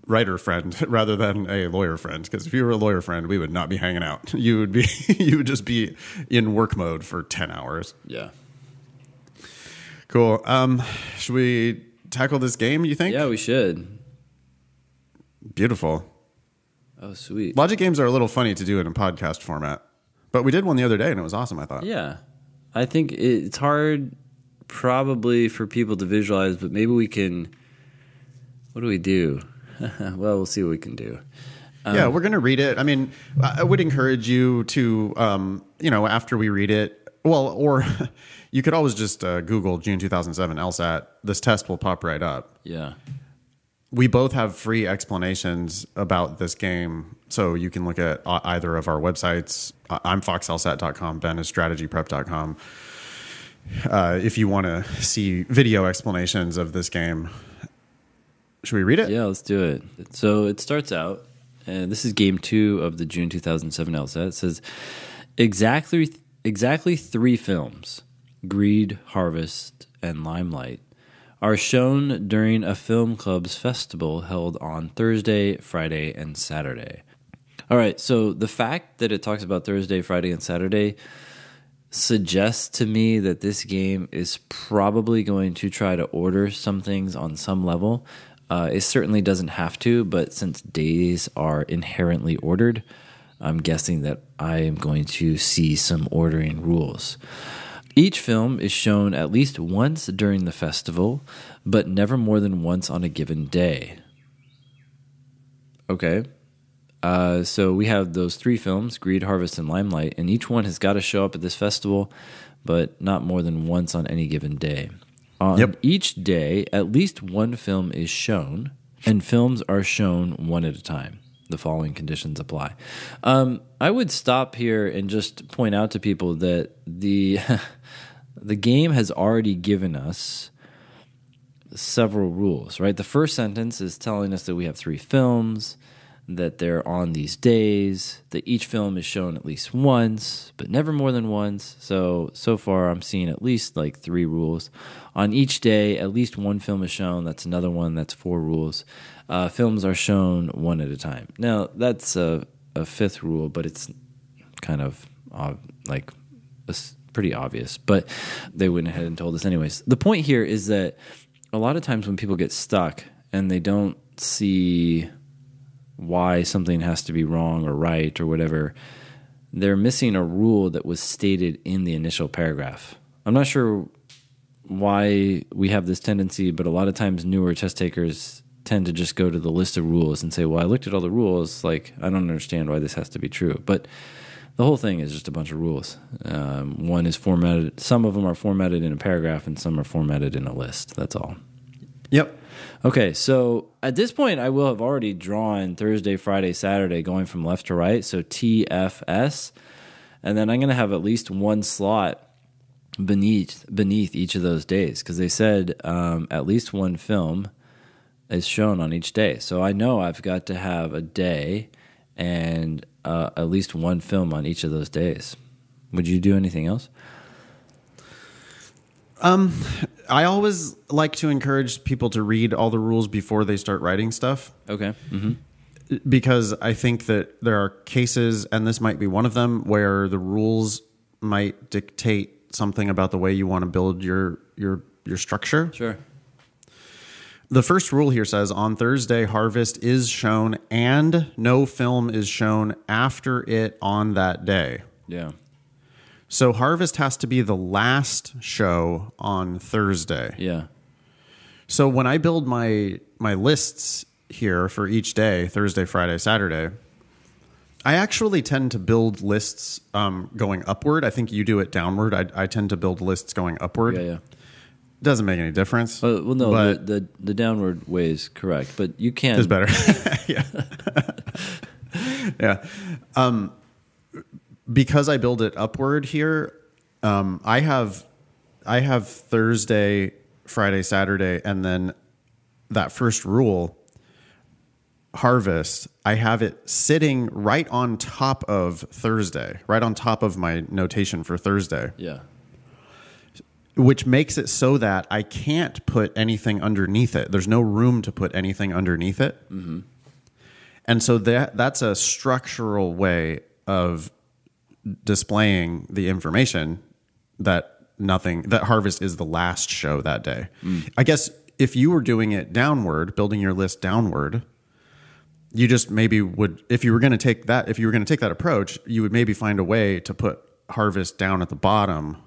writer friend rather than a lawyer friend. Because if you were a lawyer friend, we would not be hanging out. You would just be in work mode for 10 hours. Yeah. Cool. Should we tackle this game, you think? Yeah, we should. Beautiful. Oh, sweet. Logic games are a little funny to do in a podcast format. But we did one the other day, and it was awesome, I thought. Yeah. I think it's hard probably for people to visualize, but maybe we can... What do we do? Well, we'll see what we can do. Yeah, we're going to read it. I mean, I would encourage you to, after we read it, or... You could always just Google June 2007 LSAT. This test will pop right up. Yeah. We both have free explanations about this game, so you can look at either of our websites. I'm foxlsat.com. Ben is strategyprep.com. If you want to see video explanations of this game. Should we read it? Yeah, let's do it. So it starts out, and this is game 2 of the June 2007 LSAT. It says, exactly 3 films, Greed, Harvest, and Limelight, are shown during a film club's festival held on Thursday, Friday, and Saturday. All right, so the fact that it talks about Thursday, Friday, and Saturday suggests to me that this game is probably going to try to order some things on some level. It certainly doesn't have to, but since days are inherently ordered, I'm guessing that I am going to see some ordering rules. Each film is shown at least once during the festival, but never more than once on a given day. Okay. So we have those 3 films, Greed, Harvest, and Limelight, and each one has got to show up at this festival, but not more than once on any given day. On each day, at least one film is shown, and films are shown one at a time. The following conditions apply. I would stop here and just point out to people that the game has already given us several rules, right? The first sentence is telling us that we have 3 films, that they're on these days, that each film is shown at least once, but never more than once. So far I'm seeing at least like 3 rules. On each day, at least one film is shown. That's another one. That's 4 rules. Films are shown one at a time. Now, that's a 5th rule, but it's kind of pretty obvious. But they went ahead and told us anyways. The point here is that a lot of times when people get stuck and they don't see why something has to be wrong or right or whatever, they're missing a rule that was stated in the initial paragraph. I'm not sure why we have this tendency, but a lot of times newer test takers tend to just go to the list of rules and say, well, I looked at all the rules, like, I don't understand why this has to be true. But the whole thing is just a bunch of rules. One is formatted, some of them are formatted in a paragraph, and some are formatted in a list. That's all. Yep. Okay, so at this point, I will have already drawn Thursday, Friday, Saturday, going from left to right, so TFS. And then I'm going to have at least one slot beneath each of those days, because they said at least one film is shown on each day. So I know I've got to have a day and at least one film on each of those days. Would you do anything else? I always like to encourage people to read all the rules before they start writing stuff. Okay. Mm-hmm. Because I think that there are cases, and this might be one of them, where the rules might dictate something about the way you want to build your structure. Sure. The first rule here says, on Thursday, Harvest is shown and no film is shown after it on that day. Yeah. So Harvest has to be the last show on Thursday. Yeah. So when I build my lists here for each day, Thursday, Friday, Saturday, I actually tend to build lists going upward. I think you do it downward. I tend to build lists going upward. Yeah. Doesn't make any difference. Well, no, but the downward way is correct, but you can. It's better. Yeah. Yeah. Because I build it upward here, I have Thursday, Friday, Saturday, and then that first rule, harvest, I have it sitting right on top of Thursday, right on top of my notation for Thursday. Yeah. Which makes it so that I can't put anything underneath it. There's no room to put anything underneath it. Mm-hmm. And so that's a structural way of displaying the information that harvest is the last show that day. I guess if you were doing it downward, building your list downward, you just maybe would, if you were going to take that approach, you would maybe find a way to put harvest down at the bottom.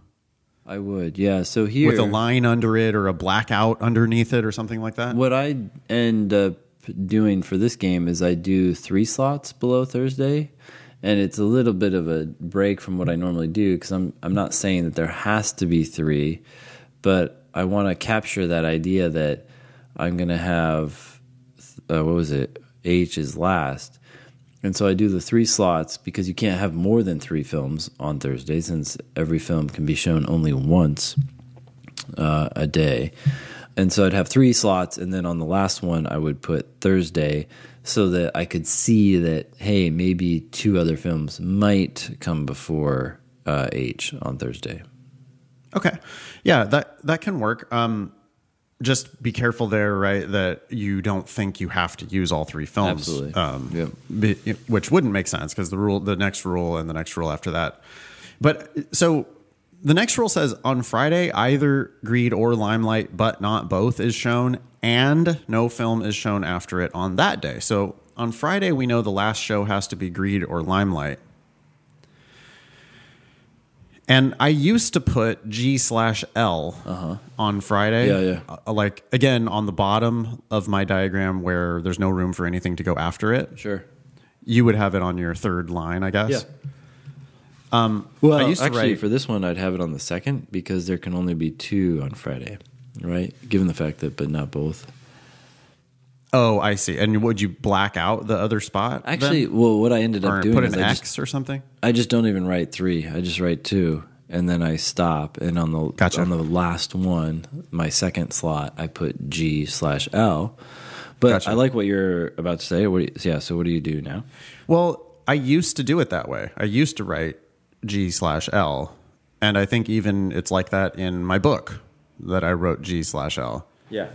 I would, yeah. So here, with a line under it or a blackout underneath it or something like that. What I end up doing for this game is I do 3 slots below Thursday, and it's a little bit of a break from what I normally do because I'm not saying that there has to be 3, but I want to capture that idea that I'm going to have H is last. And so I do the 3 slots because you can't have more than 3 films on Thursday since every film can be shown only once a day. And so I'd have 3 slots, and then on the last one I would put Thursday so that I could see that, hey, maybe 2 other films might come before H on Thursday. Okay. Yeah, that can work. Just be careful there, right? That you don't think you have to use all 3 films. Absolutely. Which wouldn't make sense because the next rule and the next rule after that. But so the next rule says on Friday, either Greed or Limelight, but not both, is shown, and no film is shown after it on that day. So on Friday, we know the last show has to be Greed or Limelight. And I used to put G/L on Friday. Yeah. Like, again, on the bottom of my diagram where there's no room for anything to go after it. Sure. You would have it on your third line, I guess. Yeah. Well, I used to actually, write, for this one, I'd have it on the second because there can only be 2 on Friday, right? Given the fact that, but not both. Oh, I see. And would you black out the other spot? Actually, well, what I ended up doing put is an X or something? I just don't even write 3. I just write 2, and then I stop. And on the last one, my second slot, I put G/L. But I like what you're about to say. So what do you do now? Well, I used to do it that way. I used to write G/L, and I think even it's like that in my book that I wrote G/L. Yeah.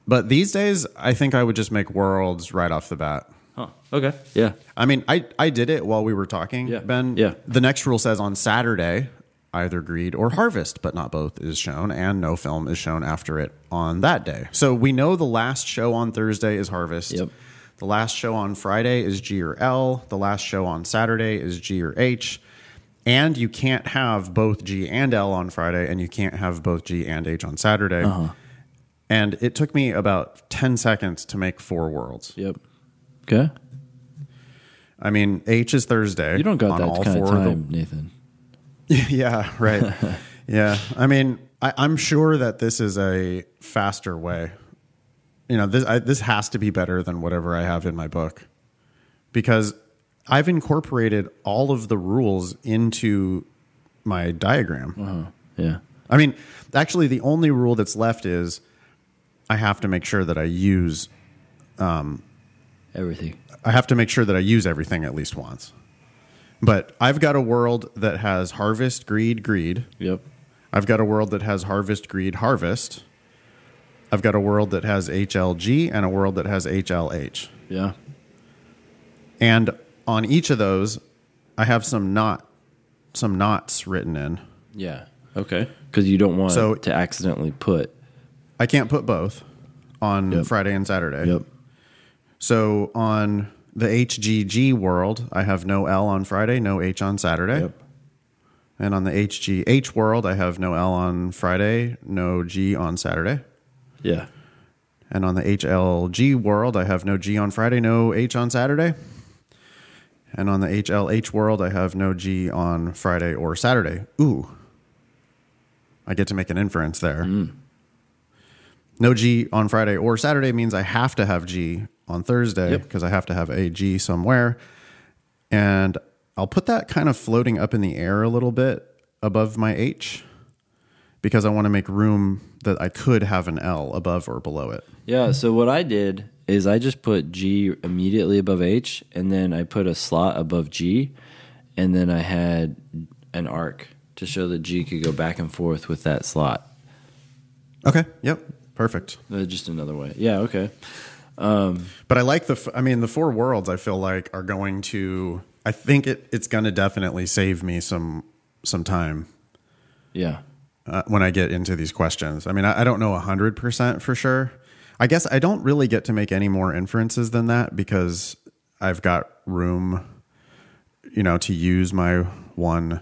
But these days, I think I would just make worlds right off the bat. Huh. Okay. Yeah. I mean, I did it while we were talking, Ben. Yeah. The next rule says on Saturday, either Greed or Harvest, but not both, is shown, and no film is shown after it on that day. So we know the last show on Thursday is Harvest. Yep. The last show on Friday is G or L. The last show on Saturday is G or H. And you can't have both G and L on Friday, and you can't have both G and H on Saturday. And it took me about 10 seconds to make 4 worlds. Yep. Okay. I mean, H is Thursday. You don't got on that all kind of 4 time, Nathan. Yeah, right. Yeah. I mean, I'm sure that this is a faster way. You know, this has to be better than whatever I have in my book because I've incorporated all of the rules into my diagram. Yeah. I mean, actually, the only rule that's left is I have to make sure that I use everything. I have to make sure that I use everything at least once. But I've got a world that has Harvest, Greed. Yep. I've got a world that has Harvest, Greed, Harvest. I've got a world that has HLG and a world that has HLH. Yeah. And on each of those, I have some knots written in. Yeah. Okay. Because you don't want to accidentally put. I can't put both on Friday and Saturday. Yep. So on the HGG world, I have no L on Friday, no H on Saturday. Yep. And on the HGH world, I have no L on Friday, no G on Saturday. Yeah. And on the HLG world, I have no G on Friday, no H on Saturday. And on the HLH world, I have no G on Friday or Saturday. Ooh. I get to make an inference there. No G on Friday or Saturday means I have to have G on Thursday because I have to have a G somewhere. And I'll put that kind of floating up in the air a little bit above my H because I want to make room that I could have an L above or below it. Yeah, so what I did is I just put G immediately above H, and then I put a slot above G, and then I had an arc to show that G could go back and forth with that slot. Okay, yep, perfect. Just another way. Yeah, okay. But I like the four worlds I feel like are going to, I think it's going to definitely save me some time. Yeah. When I get into these questions. I mean, I don't know 100% for sure. I guess I don't really get to make any more inferences than that because I've got room, to use my one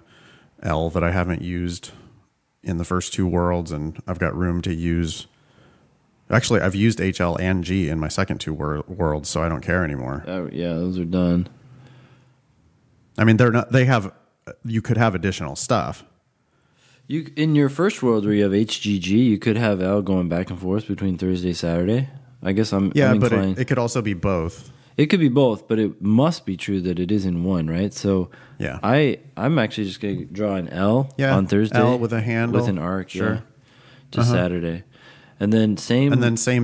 L that I haven't used in the first two worlds. And I've got room to use, actually, I've used HL and G in my second two worlds, so I don't care anymore. Yeah, those are done. I mean, you could have additional stuff. You in your first world where you have HGG, you could have L going back and forth between Thursday, Saturday. I guess I'm inclined. But it could also be both. It could be both, but it must be true that it is in one, right? So yeah, I'm actually just going to draw an L on Thursday. L with a handle. With an arc, sure. To Saturday. And then same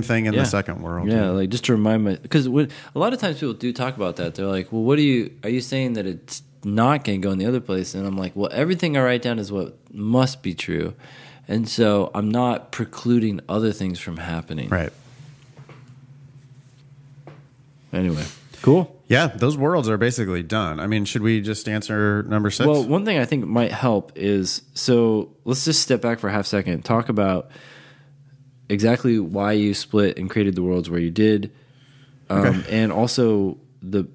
thing in the second world. Yeah, like just to remind me, because a lot of times people do talk about that. They're like, well, are you saying that it's not going to go in the other place? And I'm like, well, everything I write down is what must be true. And so I'm not precluding other things from happening. Right. Anyway, cool. Yeah, those worlds are basically done. I mean, should we just answer number 6? Well, one thing I think might help is, so let's just step back for a half second, talk about exactly why you split and created the worlds where you did, and also the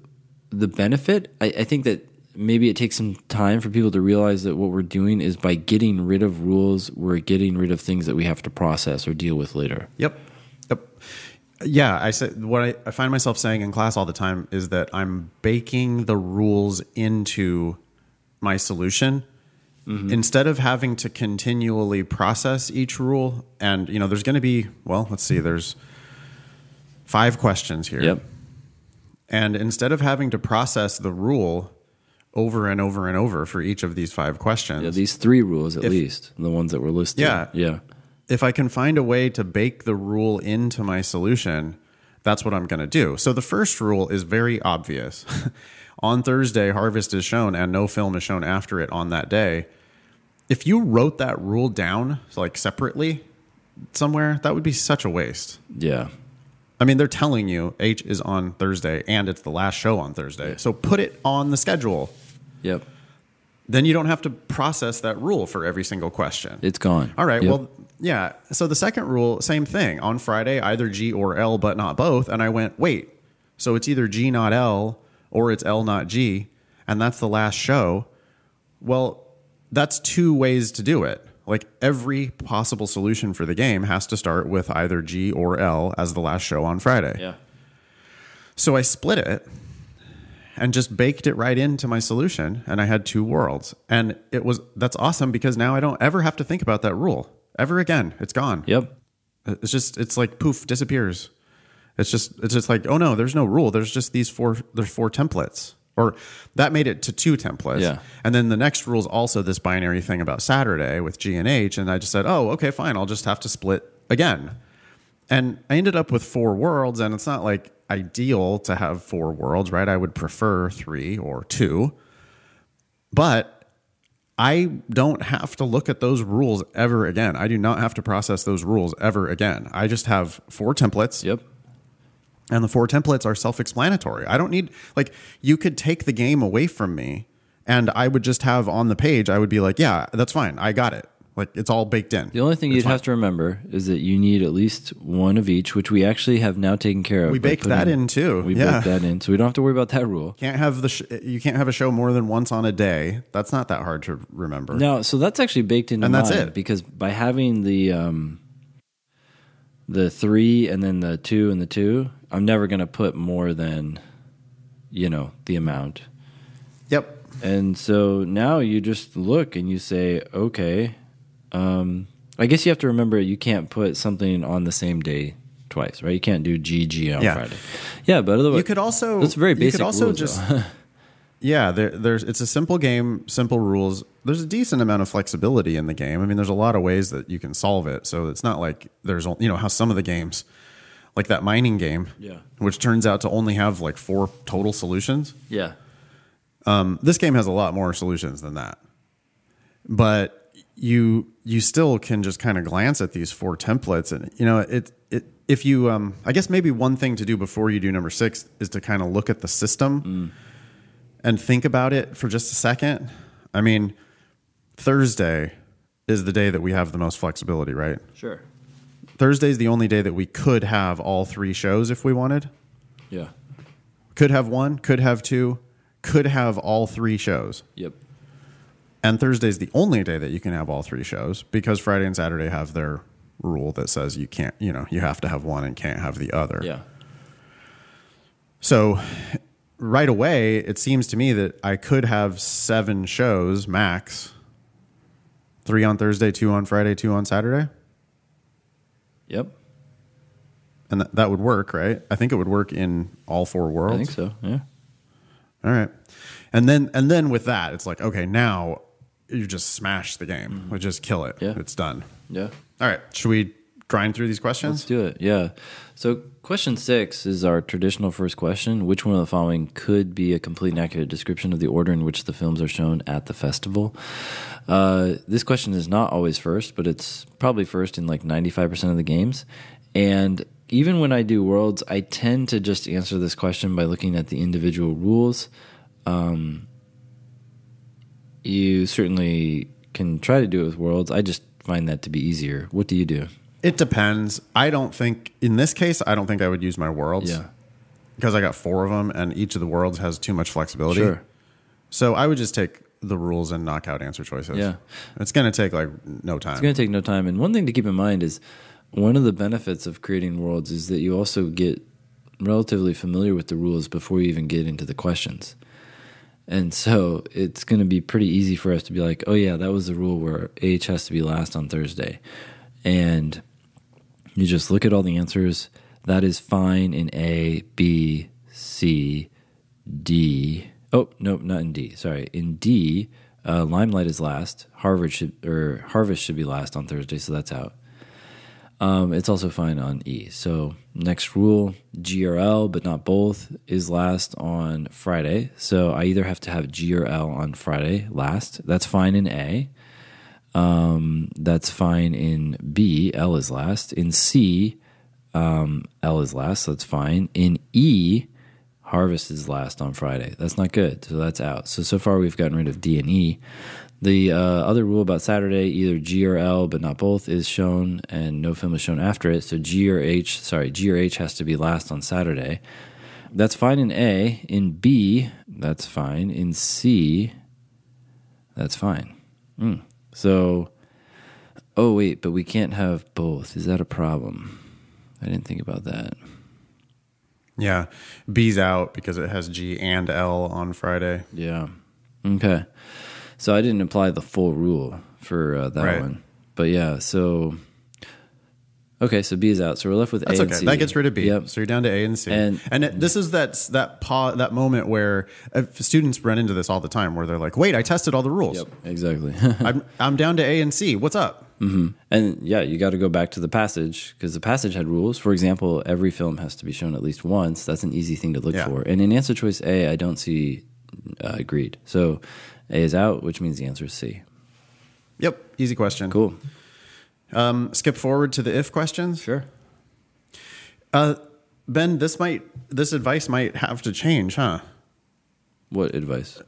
benefit. I think that maybe it takes some time for people to realize that what we're doing is by getting rid of rules, we're getting rid of things that we have to process or deal with later. Yep. Yeah, I said what I find myself saying in class all the time is that I'm baking the rules into my solution instead of having to continually process each rule. And there's going to be, there's 5 questions here. Yep. And instead of having to process the rule over and over and over for each of these 5 questions. Yeah, these 3 rules at least, the ones that were listed. Yeah. If I can find a way to bake the rule into my solution, that's what I'm going to do. So the first rule is very obvious. On Thursday, harvest is shown and no film is shown after it on that day. If you wrote that rule down like separately somewhere, that would be such a waste. Yeah. I mean, they're telling you H is on Thursday and it's the last show on Thursday. So put it on the schedule. Yep. Then you don't have to process that rule for every single question. It's gone. All right. Yep. Well, yeah. So the second rule, same thing. On Friday, either G or L, but not both. And I went, wait, so it's either G, not L, or it's L, not G. And that's the last show. Well, that's 2 ways to do it. Like every possible solution for the game has to start with either G or L as the last show on Friday. Yeah. So I split it and just baked it right into my solution, and I had 2 worlds. And that's awesome because now I don't ever have to think about that rule ever again. It's gone. Yep. It's like poof, disappears. It's just like, oh no, there's no rule. There's just there's 4 templates. Or that made it to 2 templates. Yeah. And then the next rule is also this binary thing about Saturday with G and H. And I just said, oh, okay, fine. I'll just have to split again. And I ended up with 4 worlds, and it's not like ideal to have 4 worlds, right? I would prefer 3 or 2. But I don't have to look at those rules ever again. I do not have to process those rules ever again. I just have 4 templates. Yep. And the 4 templates are self-explanatory. I don't need, you could take the game away from me and I would just have on the page, I would be like, yeah, that's fine. I got it. Like, it's all baked in. The only thing you'd have to remember is that you need at least 1 of each, which we actually have now taken care of. We baked that in too. We baked that in, so we don't have to worry about that rule. You can't have a show more than once on a day. That's not that hard to remember. No, so that's actually baked into and mine. That's it. Because by having the the 3 and then the 2 and the 2, I'm never going to put more than, the amount. Yep. And so now you just look and you say, okay, I guess you have to remember you can't put something on the same day twice, right? You can't do GG on Friday. Yeah, but otherwise, you could also, that's very basic rules, just, yeah, it's a simple game, simple rules. There's a decent amount of flexibility in the game. I mean, there's a lot of ways that you can solve it. So it's not like there's, how some of the games, like that mining game, which turns out to only have like 4 total solutions. Yeah. This game has a lot more solutions than that. But you still can just kind of glance at these 4 templates, and if you I guess maybe one thing to do before you do number 6 is to kind of look at the system and think about it for just a second. I mean, Thursday is the day that we have the most flexibility, right? Sure. Thursday is the only day that we could have all 3 shows if we wanted. Yeah. Could have 1, could have 2, could have all 3 shows. Yep. And Thursday's the only day that you can have all 3 shows, because Friday and Saturday have their rule that says you can't, you have to have one and can't have the other. Yeah. So right away, it seems to me that I could have 7 shows max. 3 on Thursday, 2 on Friday, 2 on Saturday. Yep. And that would work, right? I think it would work in all 4 worlds. I think so, yeah. All right. And then with that, it's like, okay, now you just smash the game. We'll just kill it. Yeah. It's done. Yeah. All right. Should we grind through these questions? Let's do it. Yeah. So question 6 is our traditional first question. Which one of the following could be a complete and accurate description of the order in which the films are shown at the festival? This question is not always first, but it's probably first in like 95% of the games. And even when I do worlds, I tend to just answer this question by looking at the individual rules. You certainly can try to do it with worlds. I just find that to be easier. What do you do? It depends. I don't think, in this case, I don't think I would use my worlds. Yeah. Because I got 4 of them, and each of the worlds has too much flexibility. Sure. So I would just take the rules and knock out answer choices. Yeah. It's going to take like no time. It's going to take no time. And one thing to keep in mind is one of the benefits of creating worlds is that you also get relatively familiar with the rules before you even get into the questions. And so it's going to be pretty easy for us to be like, oh yeah, that was the rule where H has to be last on Thursday. And you just look at all the answers. That is fine in A, B, C, D. Oh, no, not in D. Sorry. In D, Limelight is last. Harvest should be last on Thursday, so that's out. It's also fine on E. So next rule, GRL, but not both, is last on Friday. So I either have to have G or L on Friday last. That's fine in A. That's fine in B. L is last. In C, L is last. So that's fine. In E, Harvest is last on Friday. That's not good. So that's out. So far we've gotten rid of D and E. The other rule about Saturday, either G or L, but not both, is shown, and no film is shown after it. So G or H has to be last on Saturday. That's fine in A. In B, that's fine. In C, that's fine. So, oh wait, but we can't have both. Is that a problem? I didn't think about that. Yeah. B's out because it has G and L on Friday. Yeah. Okay. So I didn't apply the full rule for that one. But yeah, so... Okay, so B is out. So we're left with A and C. That gets rid of B. Yep. So you're down to A and C. And this is that moment where students run into this all the time, where they're like, "Wait, I tested all the rules. Yep, exactly. I'm down to A and C. What's up?" Mm-hmm. And yeah, you got to go back to the passage, because the passage had rules. For example, every film has to be shown at least once. That's an easy thing to look for. And in answer choice A, I don't see agreed. So A is out, which means the answer is C. Yep, easy question. Cool. Skip forward to the if questions. Sure. Ben, this advice might have to change, huh? What advice?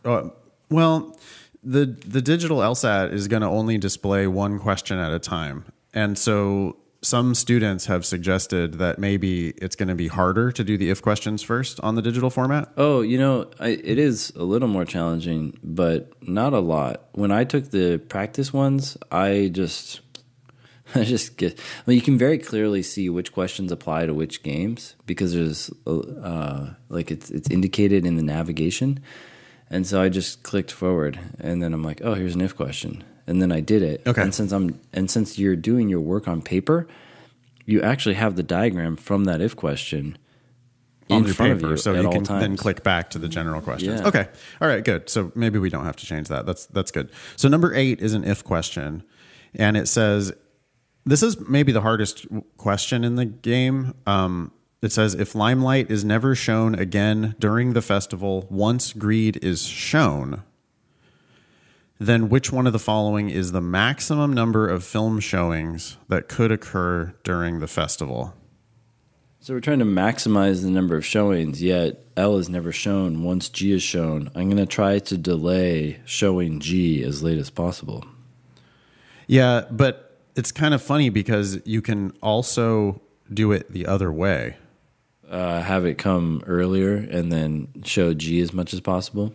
Well, the digital LSAT is going to only display one question at a time. And so some students have suggested that maybe it's going to be harder to do the if questions first on the digital format. Oh, it is a little more challenging, but not a lot. When I took the practice ones, I just... I just get. Well, you can very clearly see which questions apply to which games because there's like it's indicated in the navigation, and so I just clicked forward, and then I'm like, oh, here's an if question, and then I did it. Okay. And since you're doing your work on paper, you actually have the diagram from that if question on in your front paper, of you so at you all can times. then click back to the general questions. Yeah. Okay, all right, good. So maybe we don't have to change that. That's good. So number 8 is an if question, and it says, this is maybe the hardest question in the game. It says, if Limelight is never shown again during the festival once Greed is shown, then which one of the following is the maximum number of film showings that could occur during the festival? So we're trying to maximize the number of showings, yet L is never shown once G is shown. I'm going to try to delay showing G as late as possible. Yeah, but it's kind of funny because you can also do it the other way. Have it come earlier and then show G as much as possible.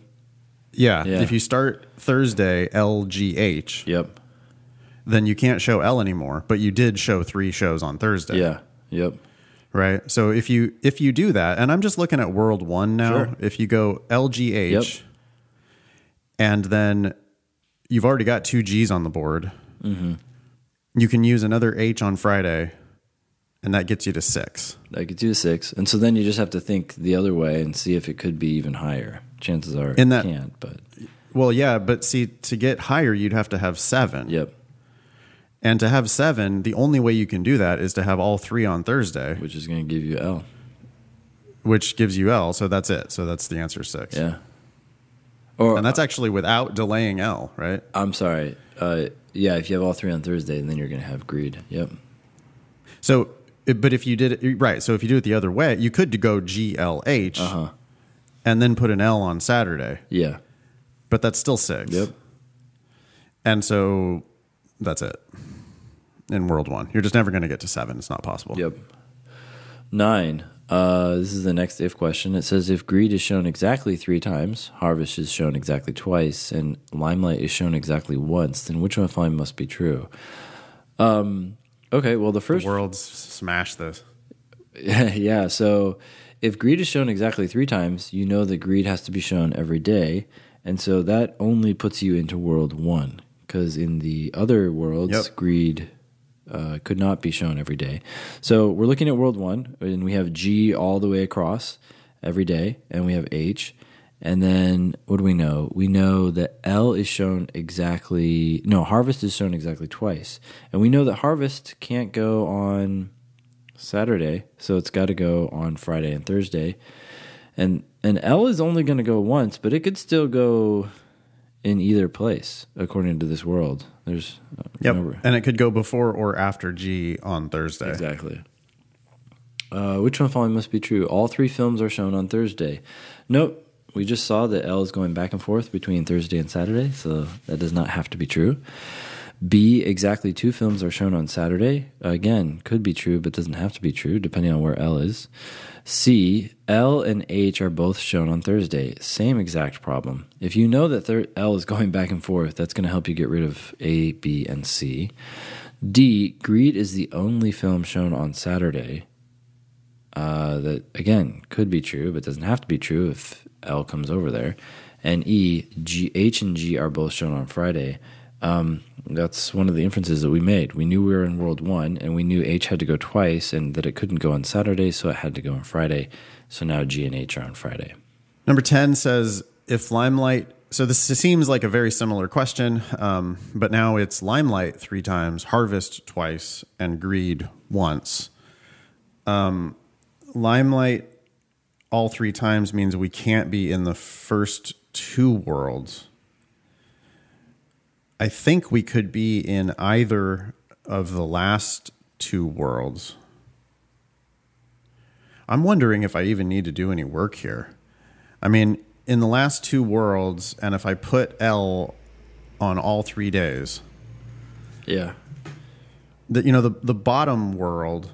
Yeah. If you start Thursday, LGH, Yep. then you can't show L anymore, but you did show 3 shows on Thursday. Yeah. Yep. Right? So if you do that, and I'm just looking at World 1 now, Sure. if you go LGH, Yep. and then you've already got 2 Gs on the board, Mm-hmm. you can use another H on Friday, and that gets you to 6. That gets you to 6. And so then you just have to think the other way and see if it could be even higher. Chances are In that- it can't, but Well, yeah, but see, to get higher, you'd have to have 7. yep. And to have 7, the only way you can do that is to have all 3 on Thursday, Which is going to give you L. which gives you L. So that's it. So that's the answer, 6. Yeah. Or And that's actually without delaying L, right? I'm sorry. Yeah, if you have all 3 on Thursday, then you're going to have Greed. Yep. So, but if you did it, right, so if you do it the other way, you could go GLH and then put an L on Saturday, Yeah. but that's still 6. Yep. And so that's it in World 1. You're just never going to get to 7. It's not possible. Yep. 9. This is the next if question. It says if Greed is shown exactly 3 times, Harvest is shown exactly twice, and Limelight is shown exactly once, then which one of them must be true? Okay, well the first... The world's smash this. Yeah, so if Greed is shown exactly 3 times, you know that Greed has to be shown every day, and so that only puts you into World 1, because in the other worlds, Greed... could not be shown every day. So we're looking at World 1, and we have G all the way across every day, and we have H. And then what do we know? We know that L is shown exactly... No, Harvest is shown exactly twice. And we know that Harvest can't go on Saturday, so it's got to go on Friday and Thursday. And L is only going to go once, but it could still go in either place, according to this world. There's And it could go before or after G on Thursday. Exactly. Which one following must be true? All 3 films are shown on Thursday. Nope. We just saw that L is going back and forth between Thursday and Saturday, so that does not have to be true. B, exactly 2 films are shown on Saturday. Again, could be true, but doesn't have to be true, depending on where L is. C, L and H are both shown on Thursday. Same exact problem. If you know that L is going back and forth, that's going to help you get rid of A, B, and C. D, Greed is the only film shown on Saturday. That, again, could be true, but doesn't have to be true if L comes over there. And E, H and G are both shown on Friday. That's one of the inferences that we made. We knew we were in World 1, and we knew H had to go twice, and that it couldn't go on Saturday, so it had to go on Friday. So now G and H are on Friday. Number 10 says, if Limelight... So this seems like a very similar question, but now it's Limelight 3 times, Harvest twice, and Greed once. Limelight all 3 times means we can't be in the first 2 worlds. I think we could be in either of the last 2 worlds. I'm wondering if I even need to do any work here. I mean, in the last 2 worlds, and if I put L on all 3 days, Yeah. the bottom world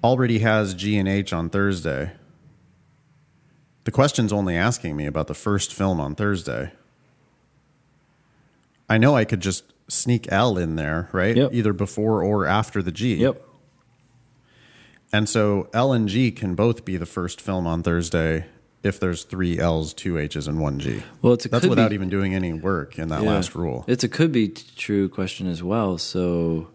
already has G and H on Thursday. The question's only asking me about the first film on Thursday. I know I could just sneak L in there, right? Yep. Either before or after the G. Yep. And so L and G can both be the first film on Thursday if there's 3 L's, 2 H's, and 1 G. Well, that's without even doing any work in that last rule. It's a could be true question as well. So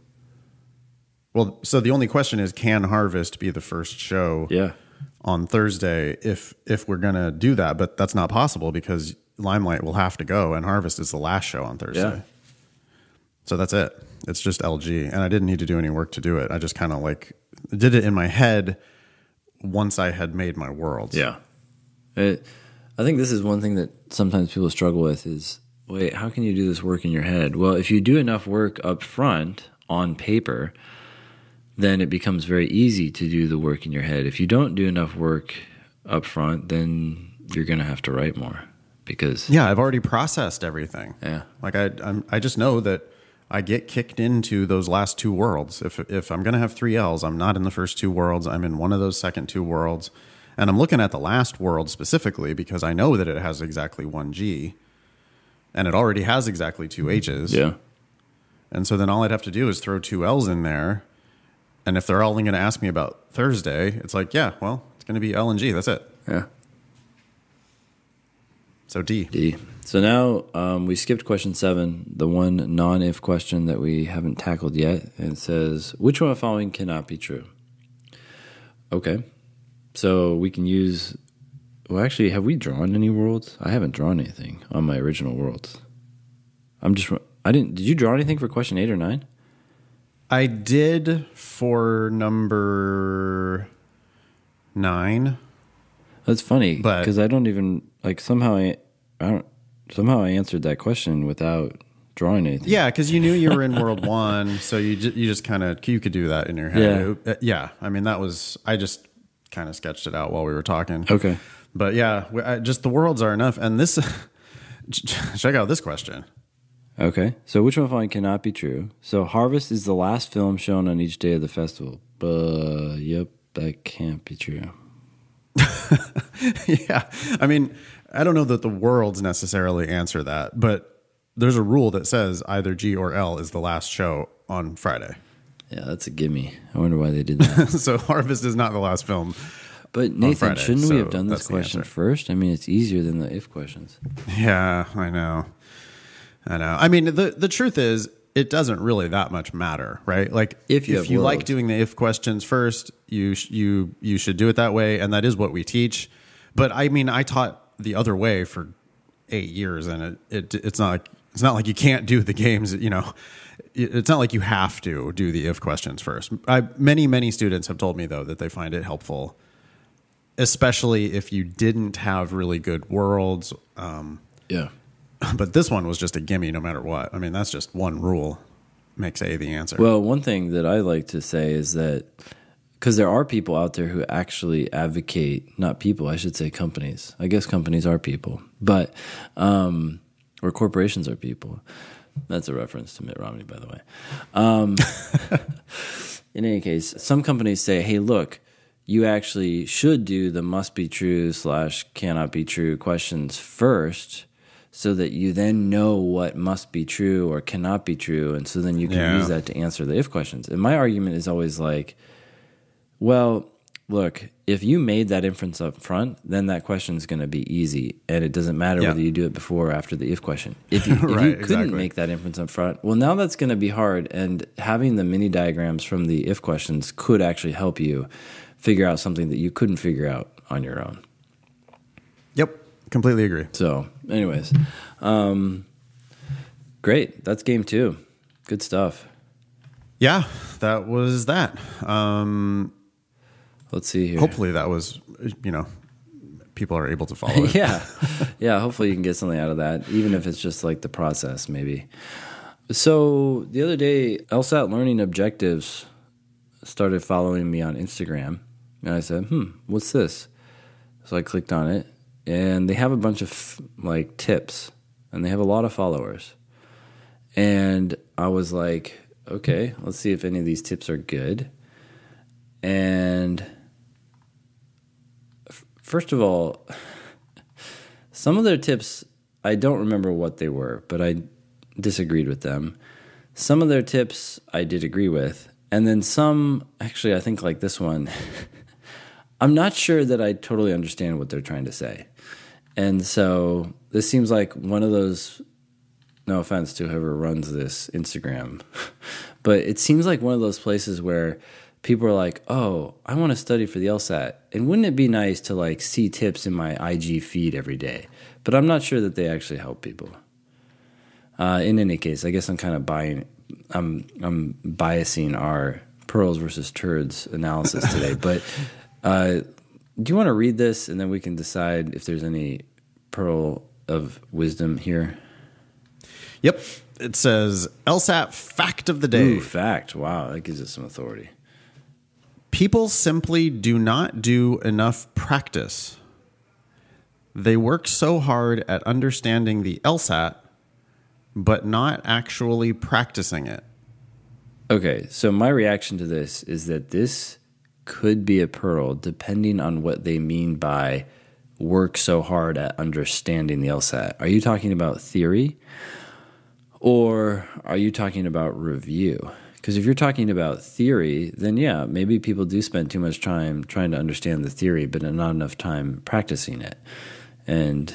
the only question is, can Harvest be the first show on Thursday if we're going to do that? But that's not possible because Limelight will have to go, and Harvest is the last show on Thursday. Yeah. So that's it. It's just LG, and I didn't need to do any work to do it. I just kind of did it in my head once I had made my worlds. Yeah. I think this is one thing that sometimes people struggle with is, wait, how can you do this work in your head? Well, if you do enough work up front on paper, then it becomes very easy to do the work in your head. If you don't do enough work up front, then you're going to have to write more because... Yeah, I've already processed everything. Yeah. I just know that I get kicked into those last 2 worlds. If I'm going to have 3 L's, I'm not in the first 2 worlds. I'm in one of those second 2 worlds. And I'm looking at the last world specifically because I know that it has exactly 1 G. And it already has exactly 2 H's. Yeah. And so then all I'd have to do is throw 2 L's in there. And if they're only going to ask me about Thursday, it's like, yeah, well, it's going to be L and G. That's it. Yeah. So D. D. So now we skipped question 7, the one non-if question that we haven't tackled yet. And it says, which one of the following cannot be true? Okay. So we can use... Well, actually, have we drawn any worlds? I haven't drawn anything on my original worlds. Did you draw anything for question 8 or 9? I did for number 9. That's funny because I don't even somehow I answered that question without drawing anything. Yeah, because you knew you were in world 1, so you just kind of you could do that in your head. Yeah. I mean, I just kind of sketched it out while we were talking. Okay, but yeah, just the worlds are enough. And this, check out this question. Okay, so which one of the following cannot be true? So Harvest is the last film shown on each day of the festival. Yep, that can't be true. Yeah, I mean, I don't know that the worlds necessarily answer that, but there's a rule that says either G or L is the last show on Friday. Yeah, that's a gimme. I wonder why they did that. So Harvest is not the last film. But Nathan, Friday, shouldn't we have done this question first? I mean, it's easier than the if questions. Yeah, I know. I mean, the truth is, it doesn't really that much matter, right? Like, if you like doing the if questions first, you should do it that way, and that is what we teach. But I mean, I taught the other way for 8 years, and it's not like you can't do the games. You know, it's not like you have to do the if questions first. Many students have told me though that they find it helpful, especially if you didn't have really good worlds. Yeah. But this one was just a gimme no matter what. I mean, that's just one rule makes A the answer. Well, one thing that I like to say is that because there are people out there who actually advocate, not people, I should say companies. I guess companies are people, but or corporations are people. That's a reference to Mitt Romney, by the way. In any case, some companies say, hey, look, you actually should do the must be true / cannot be true questions first, so that you then know what must be true or cannot be true, and so then you can use that to answer the if questions. And my argument is always like, well, look, if you made that inference up front, then that question is going to be easy, and it doesn't matter whether you do it before or after the if question. If you couldn't make that inference up front, well, now that's going to be hard, and having the mini diagrams from the if questions could actually help you figure out something that you couldn't figure out on your own. Yep. Completely agree. So, anyways, great. That's game 2. Good stuff. Yeah, that was that. Let's see here. Hopefully that was, people are able to follow it. Yeah. Hopefully you can get something out of that, even if it's just like the process, maybe. So the other day, LSAT Learning Objectives started following me on Instagram, and I said, what's this? So I clicked on it. And they have a bunch of tips, and they have a lot of followers. And I was like, okay, let's see if any of these tips are good. And first of all, some of their tips, I don't remember what they were, but I disagreed with them. some of their tips I did agree with. And then some, actually, I think like this one, I'm not sure that I totally understand what they're trying to say. And so this seems like one of those, no offense to whoever runs this Instagram, but it seems like one of those places where people are like, oh, I want to study for the LSAT. And wouldn't it be nice to like see tips in my IG feed every day? But I'm not sure that they actually help people. In any case, I guess I'm kind of I'm biasing our pearls versus turds analysis today. But do you want to read this, and then we can decide if there's any pearl of wisdom here? Yep. It says, LSAT fact of the day. Ooh, fact. Wow, that gives it some authority. People simply do not do enough practice. They work so hard at understanding the LSAT, but not actually practicing it. Okay, so my reaction to this is that this could be a pearl depending on what they mean by work so hard at understanding the LSAT. Are you talking about theory, or are you talking about review? Because if you're talking about theory, then yeah, maybe people do spend too much time trying to understand the theory, but not enough time practicing it. And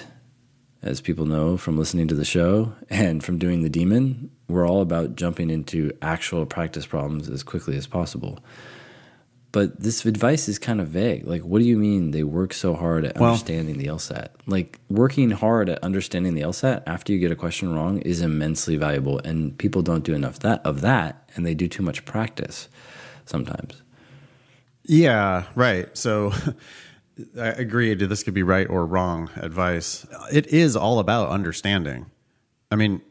as people know from listening to the show and from doing the demon, we're all about jumping into actual practice problems as quickly as possible. But this advice is kind of vague. Like, what do you mean they work so hard at understanding the LSAT? Like, working hard at understanding the LSAT after you get a question wrong is immensely valuable, and people don't do enough of that, and they do too much practice sometimes. Yeah, right. So I agreed. This could be right or wrong advice. It is all about understanding. I mean,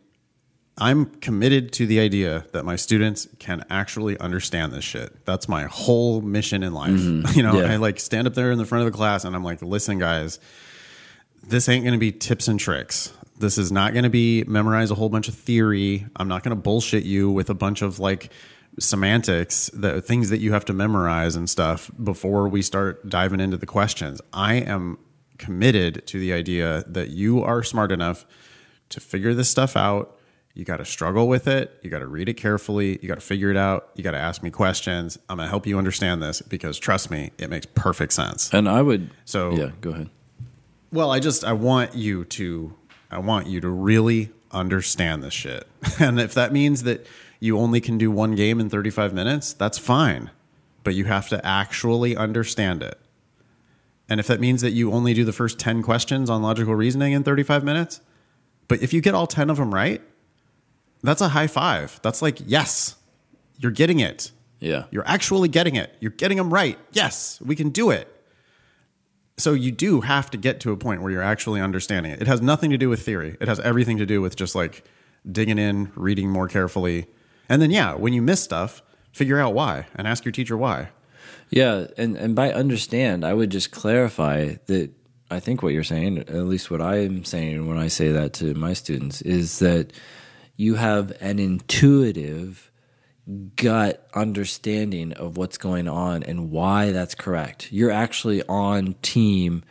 I'm committed to the idea that my students can actually understand this shit. That's my whole mission in life. Mm-hmm. You know, yeah. I like stand up there in the front of the class and I'm like, listen, guys, this ain't going to be tips and tricks. This is not going to be memorize a whole bunch of theory. I'm not going to bullshit you with a bunch of like semantics, the things that you have to memorize and stuff before we start diving into the questions. I am committed to the idea that you are smart enough to figure this stuff out. You got to struggle with it. You got to read it carefully. You got to figure it out. You got to ask me questions. I'm going to help you understand this because trust me, it makes perfect sense. And I would, yeah, go ahead. Well, I want you to really understand this shit. And if that means that you only can do one game in 35 minutes, that's fine. But you have to actually understand it. And if that means that you only do the first 10 questions on logical reasoning in 35 minutes, but if you get all 10 of them right, that's a high five. That's like, yes, you're getting it. Yeah. You're actually getting it. You're getting them right. Yes, we can do it. So you do have to get to a point where you're actually understanding it. It has nothing to do with theory. It has everything to do with just like digging in, reading more carefully. And then, yeah, when you miss stuff, figure out why and ask your teacher why. Yeah. And by understand, I would just clarify that I think what you're saying, at least what I'm saying when I say that to my students, is that you have an intuitive gut understanding of what's going on and why that's correct. You're actually on team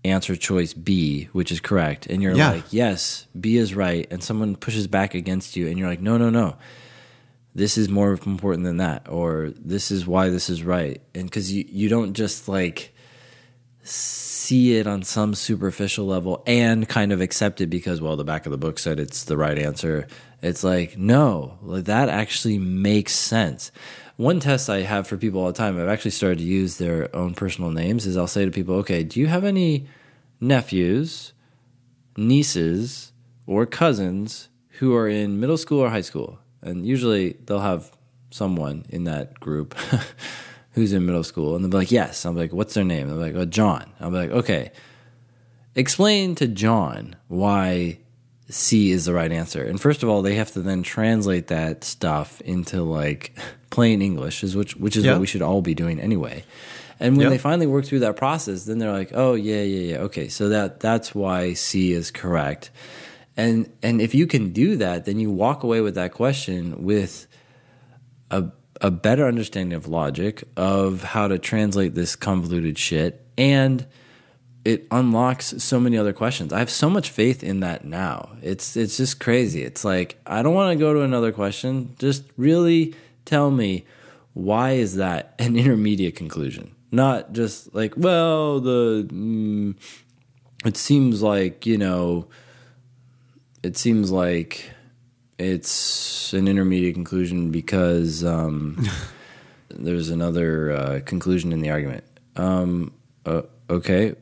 answer choice B, which is correct. And you're like, yes, B is right. And someone pushes back against you and you're like, no. This is more important than that. Or this is why this is right. And because you don't just like see it on some superficial level and kind of accept it because, well, the back of the book said it's the right answer. It's like, no, that actually makes sense. One test I have for people all the time, I've actually started to use their own personal names, is I'll say to people, okay, do you have any nephews, nieces, or cousins who are in middle school or high school? And usually they'll have someone in that group who's in middle school, and they'll be like, yes. I'm like, what's their name? They're like, oh, John. I'm like, okay, explain to John why C is the right answer. And first of all, they have to then translate that stuff into like plain English, which is what we should all be doing anyway. And when they finally work through that process, then they're like, oh, yeah. Okay, so that's why C is correct. And if you can do that, then you walk away with that question with a better understanding of logic, of how to translate this convoluted shit, and it unlocks so many other questions. I have so much faith in that now. It's just crazy. It's like, I don't want to go to another question. Just really tell me, why is that an intermediate conclusion? Not just like, well, it seems like, it seems like it's an intermediate conclusion because there's another conclusion in the argument. Okay,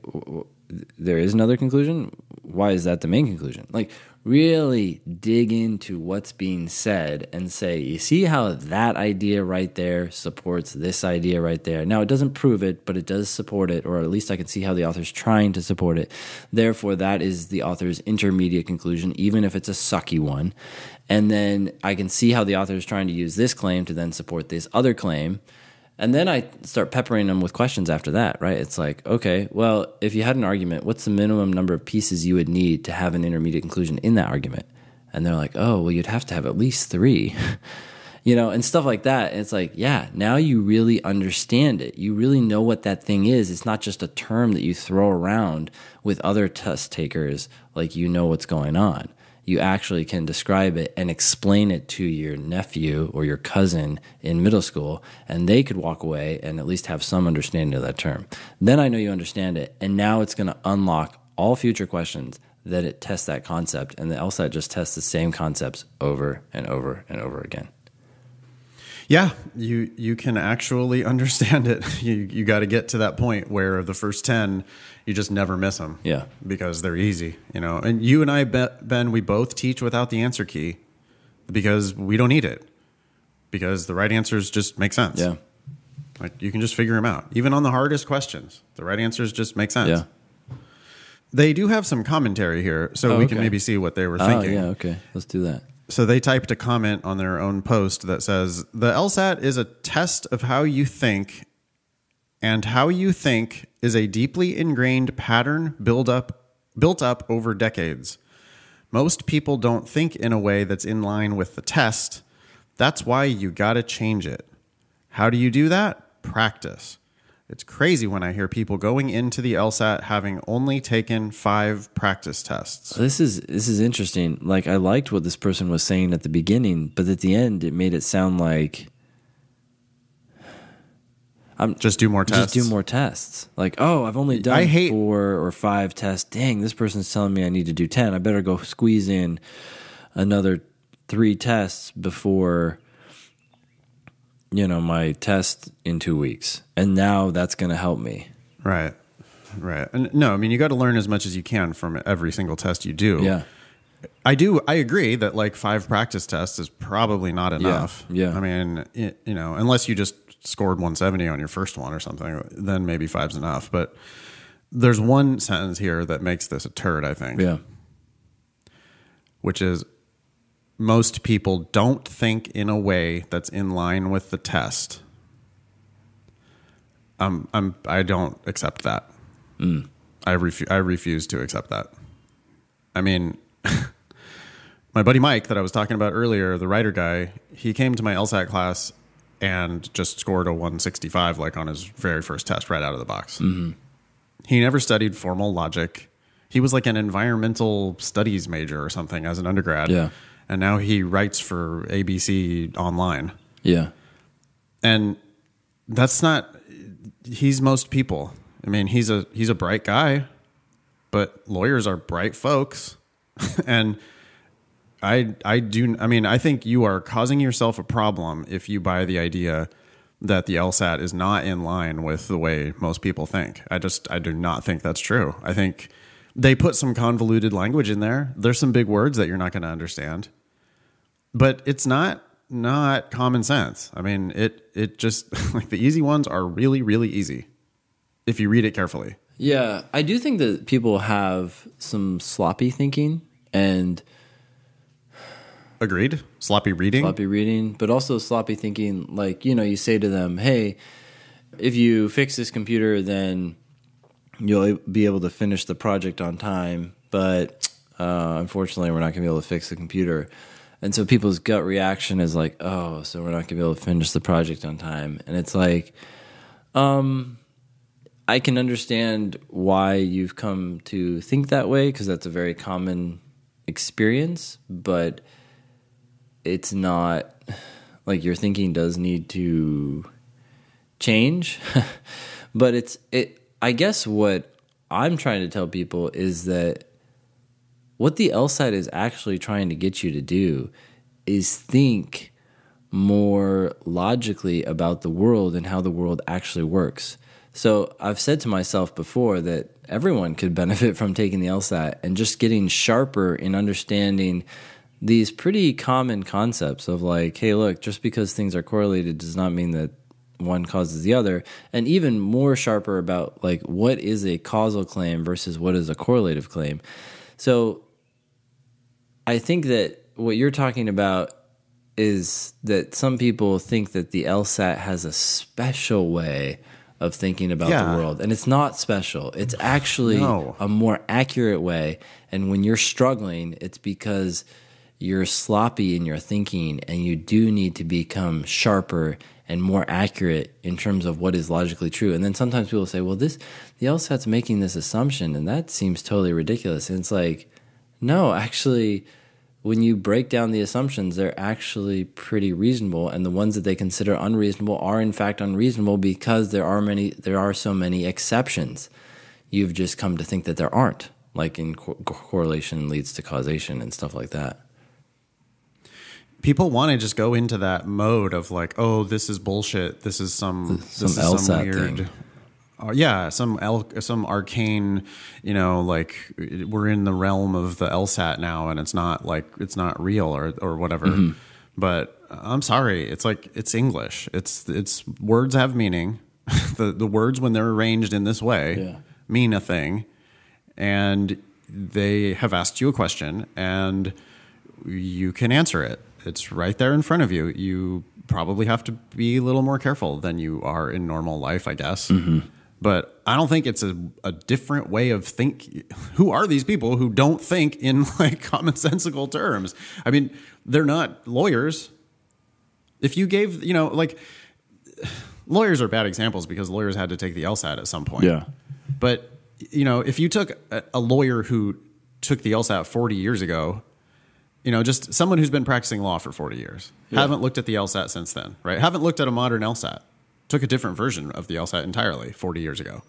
there is another conclusion. Why is that the main conclusion? Like, really dig into what's being said and say, you see how that idea right there supports this idea right there. Now, it doesn't prove it, but it does support it, or at least I can see how the author's trying to support it. Therefore, that is the author's intermediate conclusion, even if it's a sucky one. And then I can see how the author is trying to use this claim to then support this other claim. And then I start peppering them with questions after that, right? It's like, okay, well, if you had an argument, what's the minimum number of pieces you would need to have an intermediate conclusion in that argument? And they're like, oh, well, you'd have to have at least 3, and stuff like that. And it's like, yeah, now you really understand it. You really know what that thing is. It's not just a term that you throw around with other test takers, like you know what's going on. You actually can describe it and explain it to your nephew or your cousin in middle school, and they could walk away and at least have some understanding of that term. Then I know you understand it, and now it's going to unlock all future questions that it tests that concept, and the LSAT just tests the same concepts over and over and over again. Yeah, you can actually understand it. You got to get to that point where the first 10, you just never miss them. Yeah, because they're easy, And you and I, Ben, we both teach without the answer key because we don't need it. Because the right answers just make sense. Yeah, like you can just figure them out. Even on the hardest questions, the right answers just make sense. Yeah. They do have some commentary here, so we can maybe see what they were thinking. Oh, yeah, okay. Let's do that. So they typed a comment on their own post that says, the LSAT is a test of how you think, and how you think is a deeply ingrained pattern built up over decades. Most people don't think in a way that's in line with the test. That's why you got to change it. How do you do that? Practice. It's crazy when I hear people going into the LSAT having only taken 5 practice tests. This is interesting. Like, I liked what this person was saying at the beginning, but at the end, it made it sound like just do more tests. Just do more tests. Like, oh, I've only done 4 or 5 tests. Dang, this person's telling me I need to do 10. I better go squeeze in another 3 tests before my test in 2 weeks. And now that's going to help me. Right. And no, you got to learn as much as you can from every single test you do. Yeah. I agree that like 5 practice tests is probably not enough. Yeah. Unless you just scored 170 on your first one or something, then maybe 5's enough. But there's one sentence here that makes this a turd, I think. Yeah. Which is, most people don't think in a way that's in line with the test. I don't accept that. I refuse to accept that. My buddy Mike that I was talking about earlier, the writer guy, he came to my LSAT class and just scored a 165 like on his very first test right out of the box. Mm-hmm. He never studied formal logic. He was like an environmental studies major or something as an undergrad. Yeah. And now he writes for ABC Online. Yeah. And that's not, he's most people. He's a bright guy, but lawyers are bright folks. And I think you are causing yourself a problem if you buy the idea that the LSAT is not in line with the way most people think. I do not think that's true. I think they put some convoluted language in there. There's some big words that you're not going to understand, but it's not common sense. It just like the easy ones are really, really easy if you read it carefully. Yeah. I do think that people have some sloppy thinking and agreed. Sloppy reading, but also sloppy thinking. Like, you say to them, hey, if you fix this computer, then you'll be able to finish the project on time. But unfortunately, we're not going to be able to fix the computer. And so people's gut reaction is like, oh, so we're not going to be able to finish the project on time. And it's like, I can understand why you've come to think that way, because that's a very common experience, but it's not like your thinking does need to change. But I guess what I'm trying to tell people is that what the LSAT is actually trying to get you to do is think more logically about the world and how the world actually works. So I've said to myself before that everyone could benefit from taking the LSAT and just getting sharper in understanding these pretty common concepts of like, hey, look, just because things are correlated does not mean that one causes the other, and even more sharper about like what is a causal claim versus what is a correlative claim. So I think that what you're talking about is that some people think that the LSAT has a special way of thinking about the world. And it's not special. It's actually a more accurate way. And when you're struggling, it's because you're sloppy in your thinking and you do need to become sharper and more accurate in terms of what is logically true. And then sometimes people say, well, the LSAT's making this assumption and that seems totally ridiculous. And it's like, no, actually, when you break down the assumptions, they're actually pretty reasonable, and the ones that they consider unreasonable are in fact unreasonable because there are so many exceptions. You've just come to think that there aren't, like in correlation leads to causation and stuff like that. People want to just go into that mode of like, oh, this is bullshit. This is some LSAT weird thing. Some arcane, like we're in the realm of the LSAT now, and it's not real or whatever. Mm-hmm. But I'm sorry, it's like it's English. It's words have meaning. the words when they're arranged in this way mean a thing, and they have asked you a question, and you can answer it. It's right there in front of you. You probably have to be a little more careful than you are in normal life, I guess. Mm-hmm. But I don't think it's a different way of thinking. Who are these people who don't think in like commonsensical terms? I mean, they're not lawyers. If you gave, like lawyers are bad examples because lawyers had to take the LSAT at some point. Yeah. But, if you took a lawyer who took the LSAT 40 years ago, just someone who's been practicing law for 40 years, haven't looked at the LSAT since then, right? Haven't looked at a modern LSAT. Took a different version of the LSAT entirely 40 years ago.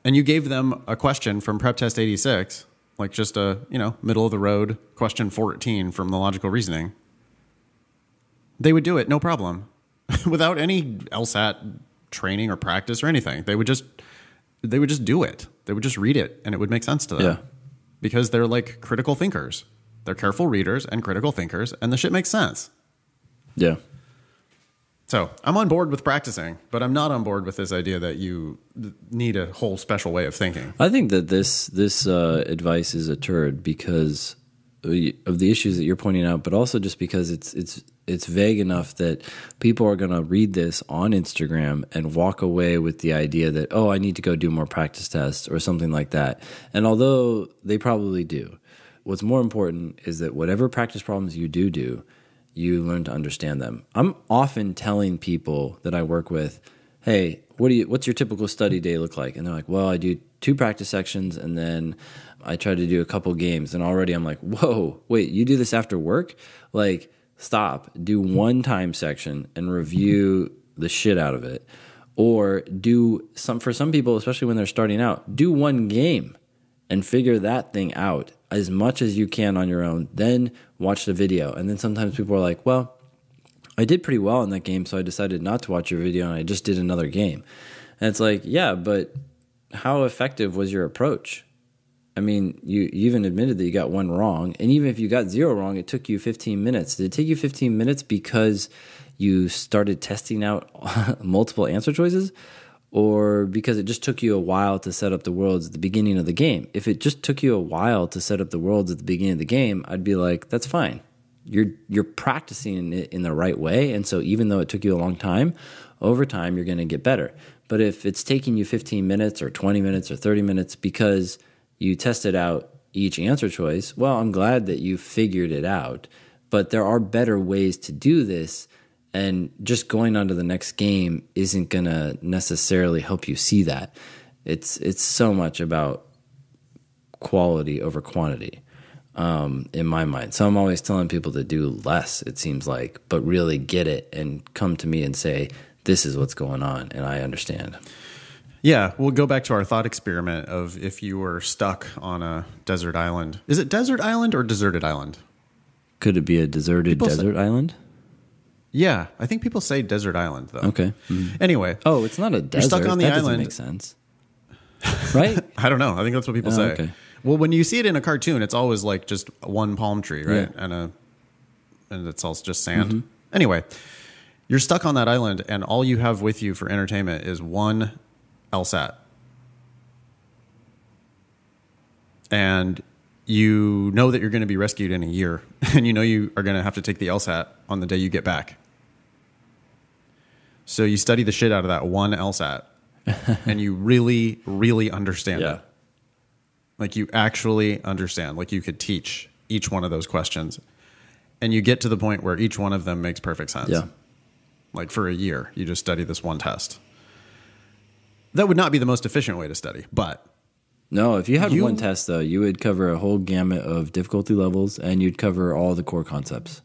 And you gave them a question from Prep Test 86, like just a, middle of the road question 14 from the logical reasoning. They would do it, no problem, without any LSAT training or practice or anything. They would just do it. They would just read it and it would make sense to them. Yeah. Because they're like critical thinkers. They're careful readers and critical thinkers, and the shit makes sense. Yeah. So I'm on board with practicing, but I'm not on board with this idea that you need a whole special way of thinking. I think that this advice is a turd because of the issues that you're pointing out, but also just because it's vague enough that people are going to read this on Instagram and walk away with the idea that, oh, I need to go do more practice tests or something like that. And although they probably do, what's more important is that whatever practice problems you do, you learn to understand them. I'm often telling people that I work with, hey, what's your typical study day look like? And they're like, well, I do 2 practice sections and then I try to do a couple games. And already I'm like, whoa, wait, you do this after work? Like, stop. Do 1 time section and review the shit out of it. Or for some people, especially when they're starting out, do 1 game and figure that thing out as much as you can on your own, then watch the video. And then sometimes people are like, well, I did pretty well in that game, so I decided not to watch your video and I just did another game. And it's like, yeah, but how effective was your approach? I mean, you even admitted that you got 1 wrong, and even if you got 0 wrong, it took you 15 minutes. Did it take you 15 minutes because you started testing out multiple answer choices? Or because it just took you a while to set up the worlds at the beginning of the game? If it just took you a while to set up the worlds at the beginning of the game, I'd be like, that's fine. You're practicing it in the right way, and so even though it took you a long time, over time you're going to get better. But if it's taking you 15 minutes or 20 minutes or 30 minutes because you tested out each answer choice, well, I'm glad that you figured it out. But there are better ways to do this. And just going on to the next game isn't going to necessarily help you see that. It's so much about quality over quantity in my mind. So I'm always telling people to do less, it seems like, but really get it and come to me and say, this is what's going on, and I understand. Yeah, we'll go back to our thought experiment of if you were stuck on a desert island. Is it desert island or deserted island? Could it be a deserted desert island? Yeah, I think people say desert island, though. Okay. Mm-hmm. Anyway. Oh, it's not a desert. You're stuck on the that island. Doesn't make sense. Right? I don't know. I think that's what people say. Okay. Well, when you see it in a cartoon, it's always like just one palm tree, right? Yeah. And it's all just sand. Anyway, you're stuck on that island, and all you have with you for entertainment is one LSAT. And you know that you're going to be rescued in a year, and you know you are going to have to take the LSAT on the day you get back. So you study the shit out of that one LSAT, and you really, really understand it. Like you actually understand, like you could teach each one of those questions, and you get to the point where each one of them makes perfect sense. Yeah. Like for a year, you just study this one test. That would not be the most efficient way to study, but no, if you had one test, though, you would cover a whole gamut of difficulty levels, and you'd cover all the core concepts.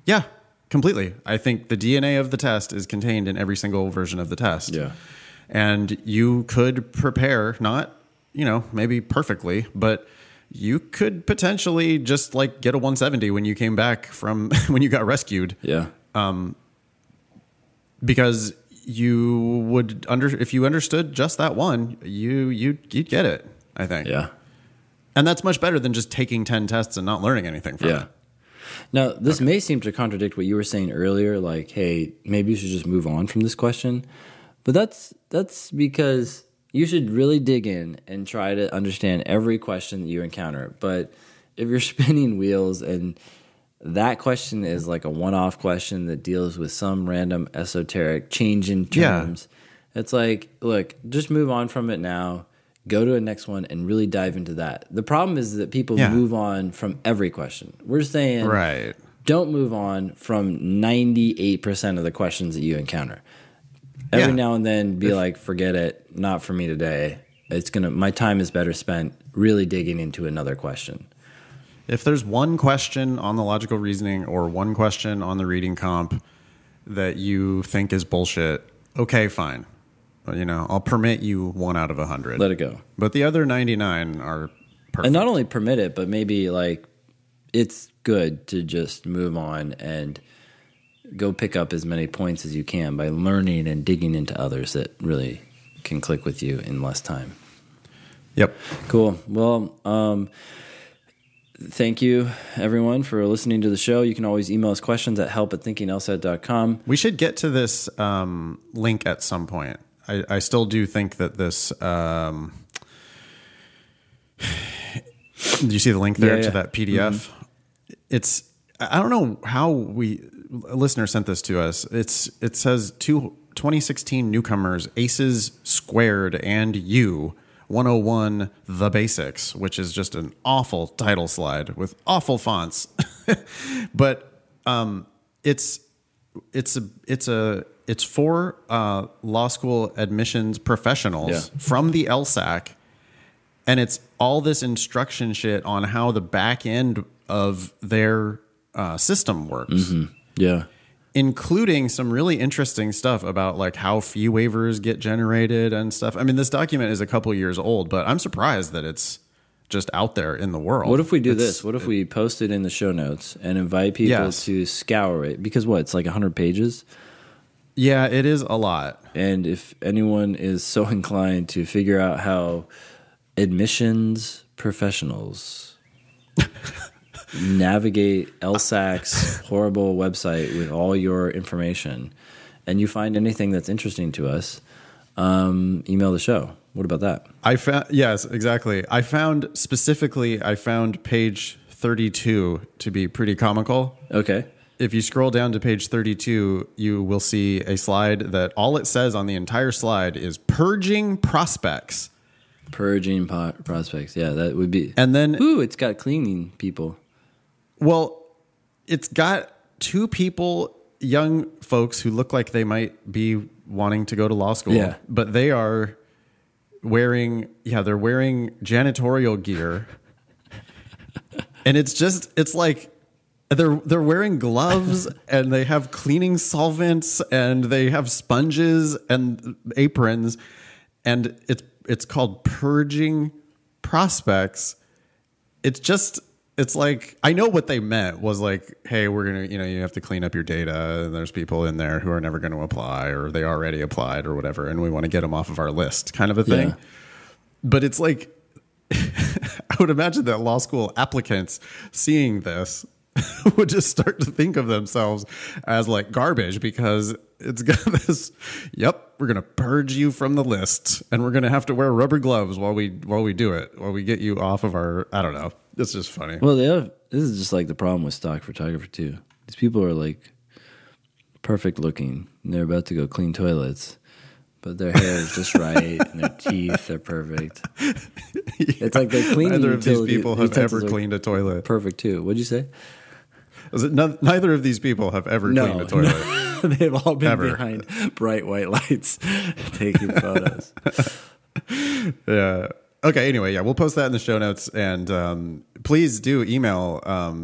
Yeah, completely. I think the DNA of the test is contained in every single version of the test. Yeah. And you could prepare, not, maybe perfectly, but you could potentially just like get a 170 when you came back from when you got rescued. Yeah. Because you would if you understood just that one, you'd get it, I think. Yeah. And that's much better than just taking 10 tests and not learning anything from it. Now, this may seem to contradict what you were saying earlier, like, hey, maybe you should just move on from this question. But that's because you should really dig in and try to understand every question that you encounter. But if you're spinning wheels and that question is like a one-off question that deals with some random esoteric change in terms, it's like, look, just move on from it now. Go to the next one and really dive into that. The problem is that people move on from every question. We're saying don't move on from 98% of the questions that you encounter. Every now and then be like, forget it, not for me today. My time is better spent really digging into another question. If there's one question on the logical reasoning or one question on the reading comp that you think is bullshit, okay, fine. I'll permit you 1 out of 100. Let it go. But the other 99 are perfect. And not only permit it, but maybe like it's good to just move on and go pick up as many points as you can by learning and digging into others that really can click with you in less time. Yep. Cool. Well, thank you, everyone, for listening to the show. You can always email us questions at help@thinkinglsat.com. We should get to this link at some point. I still do think that this... do you see the link there to that PDF? Mm-hmm. It's... I don't know how a listener sent this to us. It says 2016 newcomers, Aces Squared and You 101 The Basics, which is just an awful title slide with awful fonts. But it's for law school admissions professionals from the LSAC, and it's all this instruction shit on how the back end of their system works. Mm-hmm. Yeah. Including some really interesting stuff about like how fee waivers get generated and stuff. I mean, this document is a couple years old, but I'm surprised that it's just out there in the world. What if we do this? What if we post it in the show notes and invite people to scour it? Because it's like 100 pages? Yeah, it is a lot. And if anyone is so inclined to figure out how admissions professionals navigate LSAC's horrible website with all your information, and you find anything that's interesting to us, email the show. What about that? Yes, exactly. I found page 32 to be pretty comical. Okay. If you scroll down to page 32, you will see a slide that all it says on the entire slide is purging prospects. Purging prospects. Yeah, that would be. And then, it's got cleaning people. Well, it's got 2 people young folks who look like they might be wanting to go to law school, Yeah. but they are wearing janitorial gear. And it's like they're wearing gloves and they have cleaning solvents and they have sponges and aprons, and it's called purging prospects. It's like, I know what they meant was like, hey, we're going to, you have to clean up your data, and there's people in there who are never going to apply, or they already applied or whatever, and we want to get them off of our list, kind of a thing. Yeah. But it's like, I would imagine that law school applicants seeing this would just start to think of themselves as like garbage, because it's got this, yep, we're going to purge you from the list, and we're going to have to wear rubber gloves while we do it, while we get you off of our, I don't know. It's just funny. Well, this is just like the problem with stock photography too. These people are like perfect looking, and they're about to go clean toilets, but their hair is just right, and their teeth are perfect. Yeah. It's like they're cleaning. Neither of these people have ever cleaned a toilet. Perfect too. What'd you say? Neither of these people have ever cleaned a toilet. No. They've all been behind bright white lights taking photos. Yeah. Okay, anyway, yeah, we'll post that in the show notes. And please do email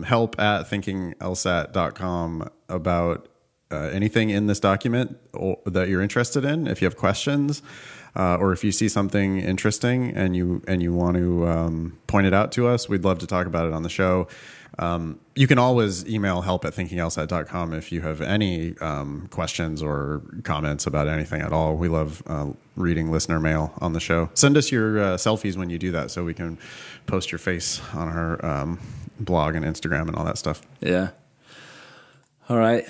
help@thinkinglsat.com about anything in this document that you're interested in. If you have questions, or if you see something interesting and you want to point it out to us, we'd love to talk about it on the show. You can always email help@thinkinglsat.com if you have any questions or comments about anything at all. We love reading listener mail on the show. Send us your selfies when you do that, so we can post your face on our blog and Instagram and all that stuff. Yeah. All right.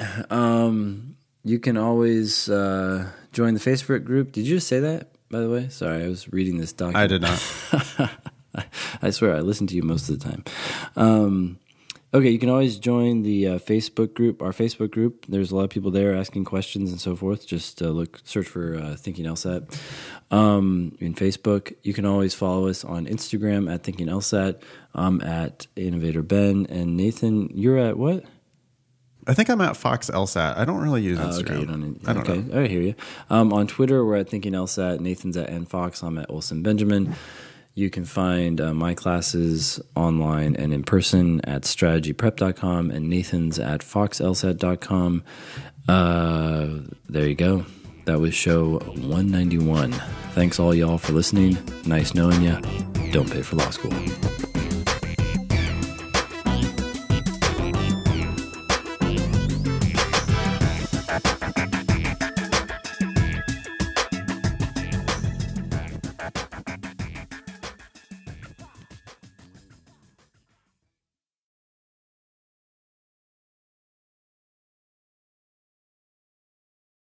You can always join the Facebook group. Did you just say that, by the way? Sorry, I was reading this document. I did not. I swear, I listen to you most of the time. Okay, you can always join the Facebook group, our Facebook group. There's a lot of people there asking questions and so forth. Just search for Thinking LSAT in Facebook. You can always follow us on Instagram at Thinking LSAT. I'm at Innovator Ben. And Nathan, you're at what? I think I'm at Fox LSAT. I don't really use Instagram. Okay, I don't know. I hear you. On Twitter, we're at Thinking LSAT. Nathan's at NFox. I'm at Olson Benjamin. You can find my classes online and in person at strategyprep.com, and Nathan's at foxlsat.com. There you go. That was show 191. Thanks all y'all for listening. Nice knowing you. Don't pay for law school.